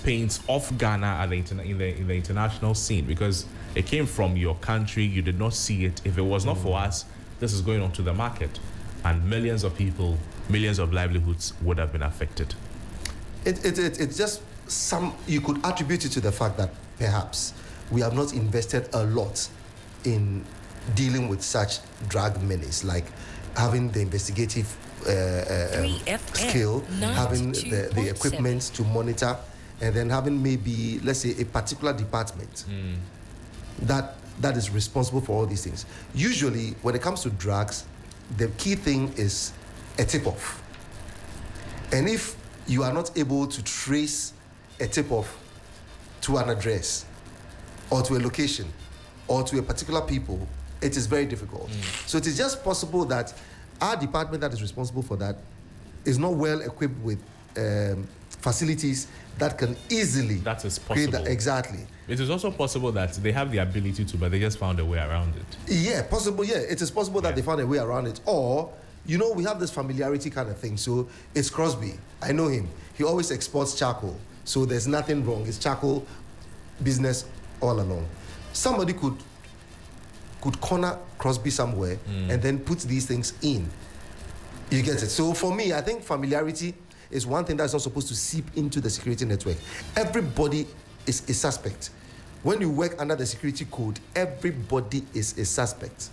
paints of Ghana at in the international scene, because it came from your country. You did not see it. If it was not for us, this is going onto the market, and millions of people, millions of livelihoods would have been affected. It's just you could attribute it to the fact that perhaps we have not invested a lot in dealing with such drug menace, like having the investigative 3FM, skill, having the 92.7. equipment to monitor, and then having maybe, let's say, a particular department that is responsible for all these things. Usually, when it comes to drugs, the key thing is a tip-off. And if you are not able to trace a tip-off to an address or to a location or to a particular people, it is very difficult. So it is just possible that our department that is responsible for that is not well equipped with facilities that can easily That is create possible. that. Exactly. It is also possible that they have the ability to, but they just found a way around it. Yeah, possible. Yeah, it is possible that they found a way around it. Or, you know, we have this familiarity kind of thing. So it's Crosby. I know him. He always exports charcoal. So there's nothing wrong. It's charcoal business all along. Somebody could corner Crosby somewhere and then put these things in. You get it? So for me, I think familiarity is one thing that's not supposed to seep into the security network. Everybody is a suspect. When you work under the security code, everybody is a suspect.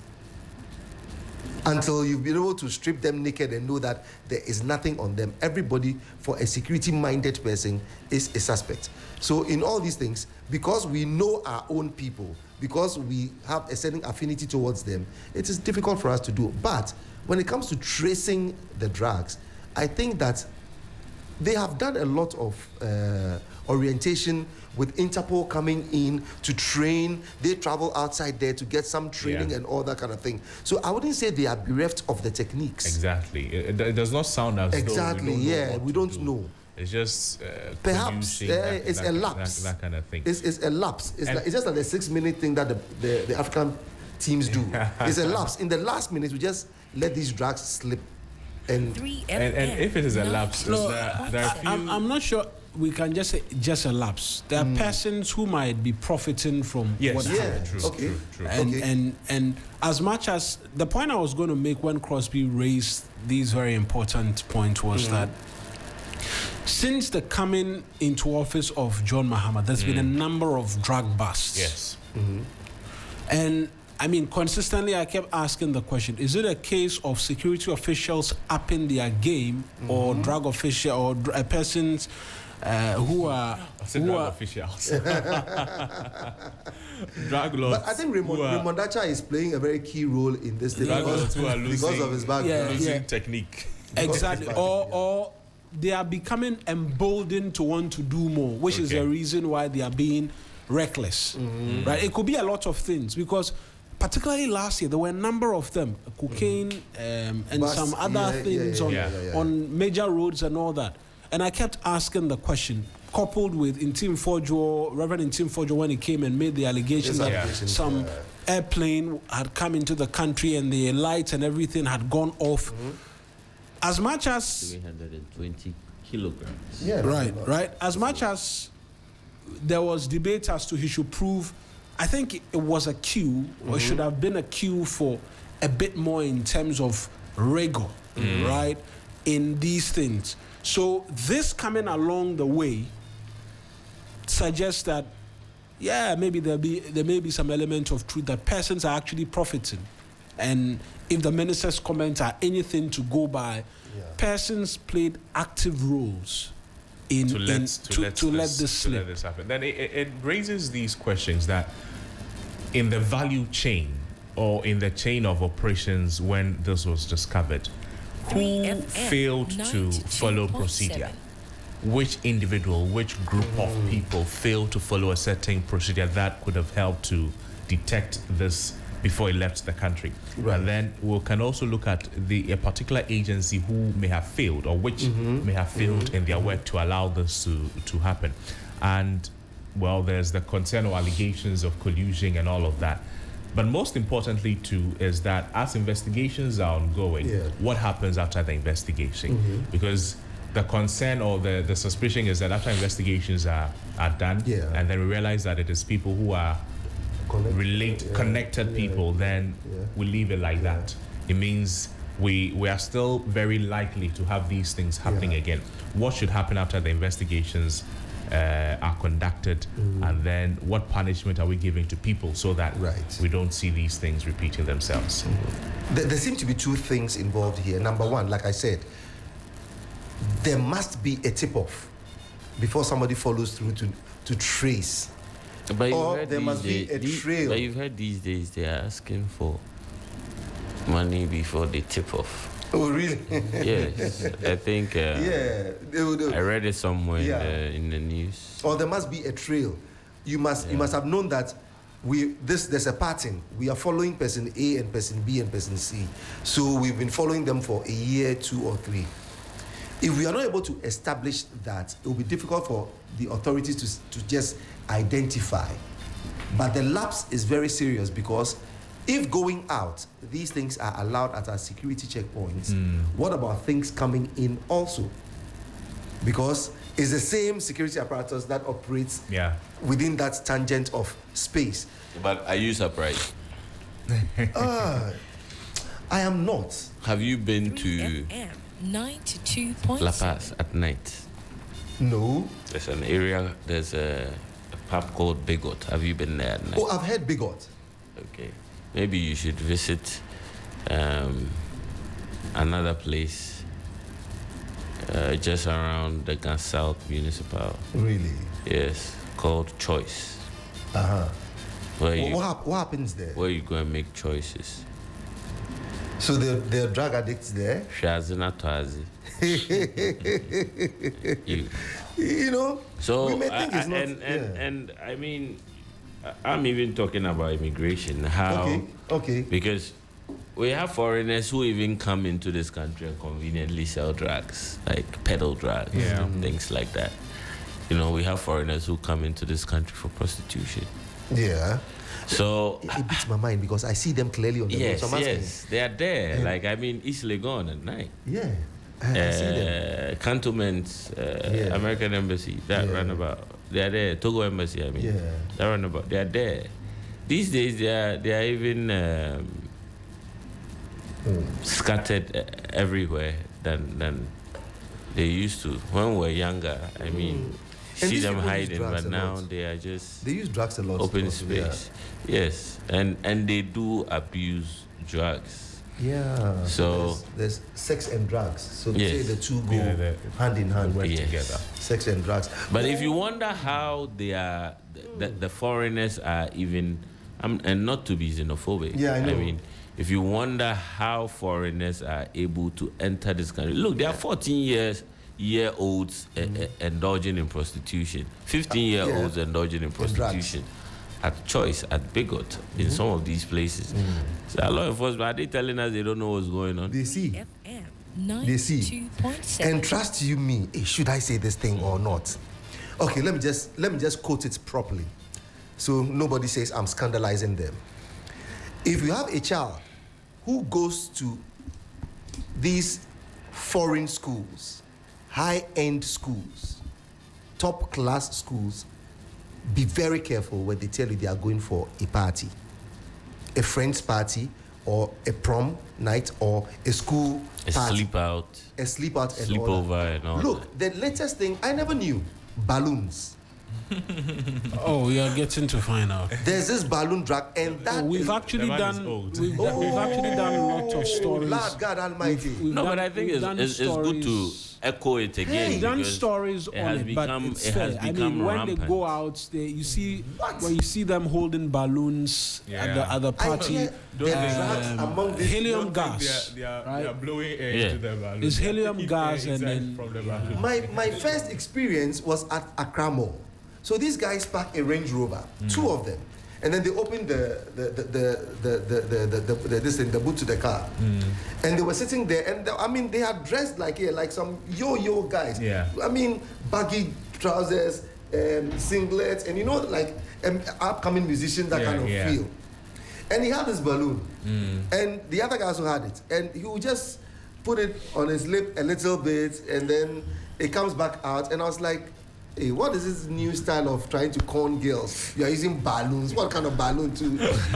Until you've been able to strip them naked and know that there is nothing on them, everybody, for a security-minded person, is a suspect. So in all these things, because we know our own people, because we have a certain affinity towards them, it is difficult for us to do. But when it comes to tracing the drugs, I think that they have done a lot of orientation with Interpol coming in to train. They travel outside there to get some training and all that kind of thing. So I wouldn't say they are bereft of the techniques. Exactly. It does not sound as Exactly, though we don't know. It's just Perhaps it's a lapse. That kind of thing. It's a lapse. It's just like the 6-minute thing that the African teams do. It's a lapse. In the last minute, we just let these drugs slip. And 3FM. And if it is a lapse, No, there are few, I'm not sure we can just say just a lapse. There are persons who might be profiting from yes, what happened. true. And as much as the point I was going to make when Crosby raised these very important points was that since the coming into office of John Mahama, there's been a number of drug busts. Yes. And I mean, consistently, I kept asking the question: is it a case of security officials upping their game, or drug official, or persons who are officials? Drug lords. But I think Raymond Dacha is playing a very key role in this thing Drug lords who are because of his background. losing technique. exactly, or they are becoming emboldened to want to do more, which is the reason why they are being reckless, right? It could be a lot of things because, particularly last year, there were a number of them, cocaine and Bus, some other things on major roads and all that. And I kept asking the question, coupled with Reverend Intim Fojo, when he came and made the allegation that some airplane had come into the country and the lights and everything had gone off. As much as 320 kilograms. right. As much as there was debate as to he should prove, I think it was a cue, or should have been a cue for a bit more in terms of rigor, right, in these things. So this coming along the way suggests that, maybe there may be some element of truth that persons are actually profiting. And if the minister's comments are anything to go by, persons played active roles in to let this slip. Happen. Then it raises these questions that in the value chain or in the chain of operations when this was discovered, who 3FM failed to follow 92.7. procedure? Which individual, which group of people failed to follow a certain procedure that could have helped to detect this before it left the country? And then we can also look at a particular agency who may have failed, or which may have failed in their work to allow this to happen. And well, there's the concern or allegations of collusion and all of that. But most importantly, too, is that as investigations are ongoing, what happens after the investigation? Because the concern or the suspicion is that after investigations are done, and then we realize that it is people who are connected people, then we leave it like that. It means we are still very likely to have these things happening again. What should happen after the investigations are conducted, and then what punishment are we giving to people so that we don't see these things repeating themselves? There seem to be two things involved here. Number one, like I said, there must be a tip-off before somebody follows through to trace. But Or there must be a trail. But you've heard these days they are asking for money before they tip off. Oh, really? Yes, I think. They will do. I read it somewhere in the news. Or there must be a trail. You must have known that there's a pattern. We are following person A and person B and person C. So we've been following them for a year, 2 or 3. If we are not able to establish that, it will be difficult for the authorities to just identify. But the lapse is very serious, because if going out, these things are allowed at our security checkpoints, what about things coming in also? Because it's the same security apparatus that operates within that tangent of space. But are you surprised? I am not. Have you been to 92.7 La Paz at night? No. There's an area, there's a pub called Bigot. Have you been there at night? Oh, I've heard Bigot. Okay. Maybe you should visit another place just around the Gun South Municipal. Really? Yes, called Choice. Uh-huh. Where What happens there? where you go and make choices. So there are drug addicts there? Shazina Twazi. You know? So, we may think it's not... and I mean, I'm even talking about immigration. How? Okay. Because we have foreigners who even come into this country and conveniently sell drugs, like peddle drugs and things like that. You know, we have foreigners who come into this country for prostitution. Yeah. So it beats my mind, because I see them clearly on the road. So I'm asking. Yes, they are there. Yeah. Like, I mean, East Legon at night. Yeah. I see them. Cantonments, American Embassy, that runabout. They are there. Togo Embassy, I mean. That runabout. They are there. These days, they are even scattered everywhere than they used to. When we were younger, I mean, see them hiding, but now they are just... They use drugs a lot. Open also, space. Yes. And they do abuse drugs. Yeah. So there's sex and drugs. So they Yes. say the two go hand in hand. work Yes. together. Sex and drugs. But if you wonder how they are, the foreigners are even, and not to be xenophobic. Yeah, I know. I mean, if you wonder how foreigners are able to enter this country, look, there are 14-year-olds indulging in prostitution, 15-year-olds indulging in prostitution. At Choice, at Bigot, in some of these places. So a law enforcement, are they telling us they don't know what's going on? They see. FM They see. 92.7 And trust you me, should I say this thing or not? Okay, let me just quote it properly, so nobody says I'm scandalizing them. If you have a child who goes to these foreign schools, high-end schools, top-class schools, be very careful when they tell you they are going for a party, a friend's party, or a prom night, or a school party. Sleep out, A sleep out and all sleepover that. and all Look, the latest thing, I never knew, balloons. Oh, you're getting to find out. There's this balloon drug, and that We've is- actually The man is done. old. We've actually done lots of stories. Lord God Almighty. We've No, done- but I think we've it's done good to stories. echo it again. We've done because stories it on has it, become, but it's it has fair. I become mean, when rampant. they go out, you see when you see them holding balloons at the I party. hear the drugs among these helium young gas. They are Right. blowing air Yeah. into the balloon. It's helium Keep gas air and inside then- from the balloon. My first experience was at Accra Mall. So these guys park a Range Rover, 2 of them, and then they opened the boot to the car, and they were sitting there, and they are dressed like some yo-yo guys. Yeah. I mean, baggy trousers, singlets, and like upcoming musicians, that kind of feel. And he had this balloon, and the other guy also had it, and he would just put it on his lip a little bit, and then it comes back out, and I was like, hey, what is this new style of trying to con girls? You are using balloons. What kind of balloon balloon lab is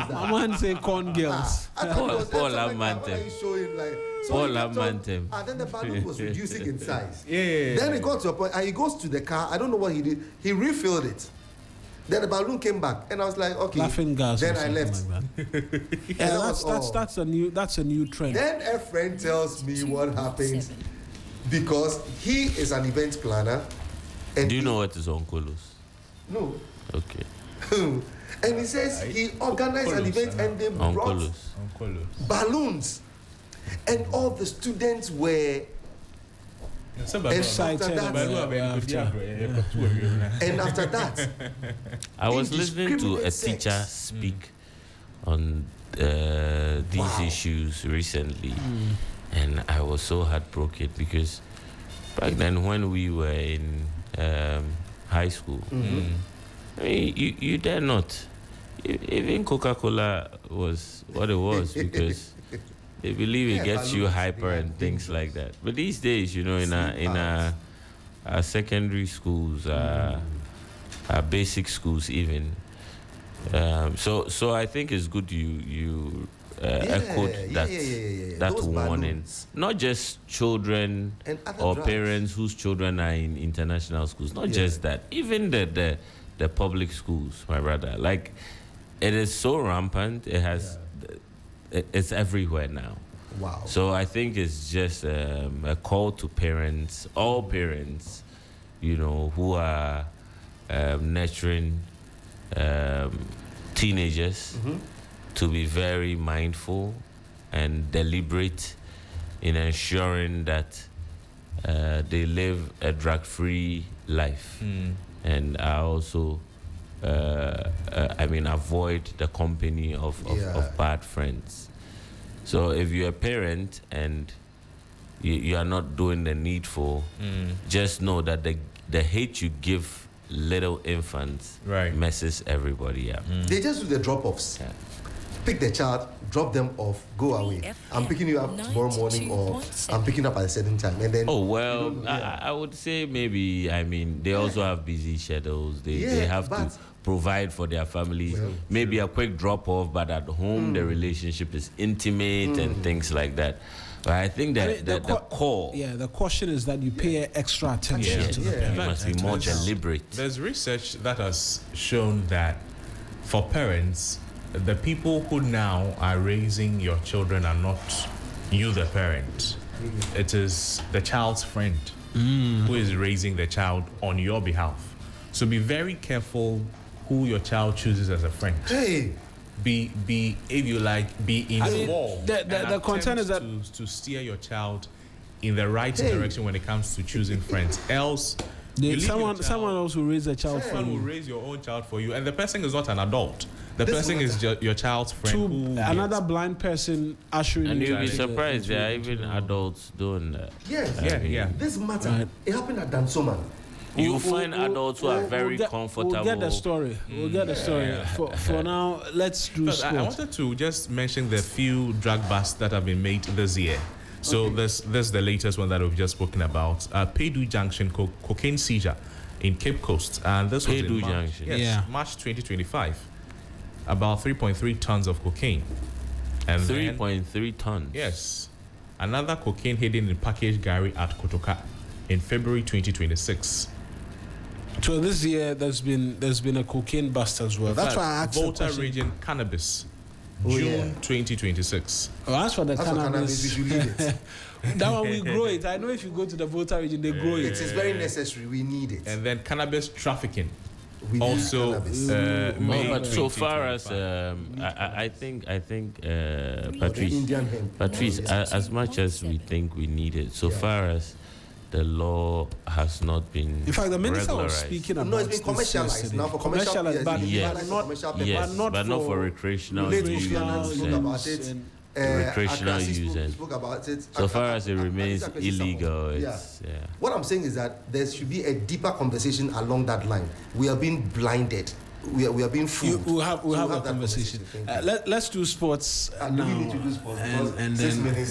that? I want to say corn girls. I thought it was Paul something like, Amantem. what are you showing, like, so Paul he kept on- Amantem. And then the balloon was reducing in size. Yeah. Then it got to a point, and he goes to the car. I don't know what he did. He refilled it. Then the balloon came back, and I was like, okay. Laughing gas. Then or I something left. Like that. And Yeah, that was all. that's a new trend. Then a friend tells me what happened, because he is an event planner. And Do you know what is Onkolos? No. Okay. And he says he organized an event, and they brought Onkolos. balloons, and all the students were Excited about And after that, I was listening to a indiscriminate teacher sex. speak on these issues recently, and I was so heartbroken because back then when we were in high school, I mean, you dare not. Even Coca-Cola was what it was because they believe it gets you hyper and things like that. But these days, you know, in our secondary schools, our basic schools even. So I think it's good you echoed that Those warning. balloons. Not just children And other or drugs. parents whose children are in international schools. Not just that. Even the public schools, my brother. Like, it is so rampant. It has, it's everywhere now. Wow. So I think it's just a call to parents, all parents, you know, who are nurturing teenagers to be very mindful and deliberate in ensuring that they live a drug-free life and are also, avoid the company of bad friends. So if you're a parent and you are not doing the needful, just know that the hate you give little infants messes everybody up. They just do the drop-offs. Yeah. Pick the child, drop them off, go away. I'm picking you up tomorrow morning, or I'm picking up at a certain time, and then. Oh well, I would say maybe. I mean, they also have busy schedules. They have to provide for their families. Well, maybe a quick drop off, but at home the relationship is intimate and things like that. But I think that the core. Yeah, the question is that you pay extra attention to the You parent. must be more deliberate. There's research that has shown that for parents, the people who now are raising your children are not you, the parent. It is the child's friend who is raising the child on your behalf. So be very careful who your child chooses as a friend. Hey. Be if you like, be involved. The concern is that to steer your child in the right direction when it comes to choosing friends. Else, you leave your child, someone else will raise a child for someone will you. raise your own child for you, and the person is not an adult. The This person is your child's friend. Another blind person ushering And you. you'll be into the- surprised there are even adults doing that. Yes. Yeah. This matter, it happened at Dansoman. You find adults who are very comfortable. We'll get the story. We'll get the story. For now, let's do But I sport. wanted to just mention the few drug busts that have been made this year. So this is the latest one that we've just spoken about. Paydu Junction cocaine seizure in Cape Coast, and this was Paydu in March, Junction. yes, Yeah. March 2025. About 3.3 tons of cocaine, and then, 3.3 tons. yes, another cocaine hidden in packaged Gary at Kotoka in February 2026. So this year, there's been a cocaine bust as well. That's why I asked the Volta question. region cannabis, Oh, June yeah. 2026. Oh, as for the That's for cannabis, we cannabis, should leave it. that one we grow it. I know if you go to the Volta region, they grow It it. is very necessary. We need it. And then cannabis trafficking. We need Also, cannabis. May But so far as 2025. I think The Patrice, Indian hemp. Patrice, Oh, as much as we think we need it, so far as the law has not been In fact, the minister was regularized. speaking about No, it's been this commercialized yesterday. now for commercial. Commercialized, but Yes. like not commercial Yes, purpose. but not for recreational Late use. Kofi Annan spoke and- about it. and- Recreational Akrasi use and- spoke about it. So far as it Akrasi remains Support. illegal, Yeah. it's What I'm saying is that there should be a deeper conversation along that line. We are being blinded. We are being fooled. We'll have So a that conversation. Thank you. Let's do sports And now. we need to do sports because and 6 then minutes.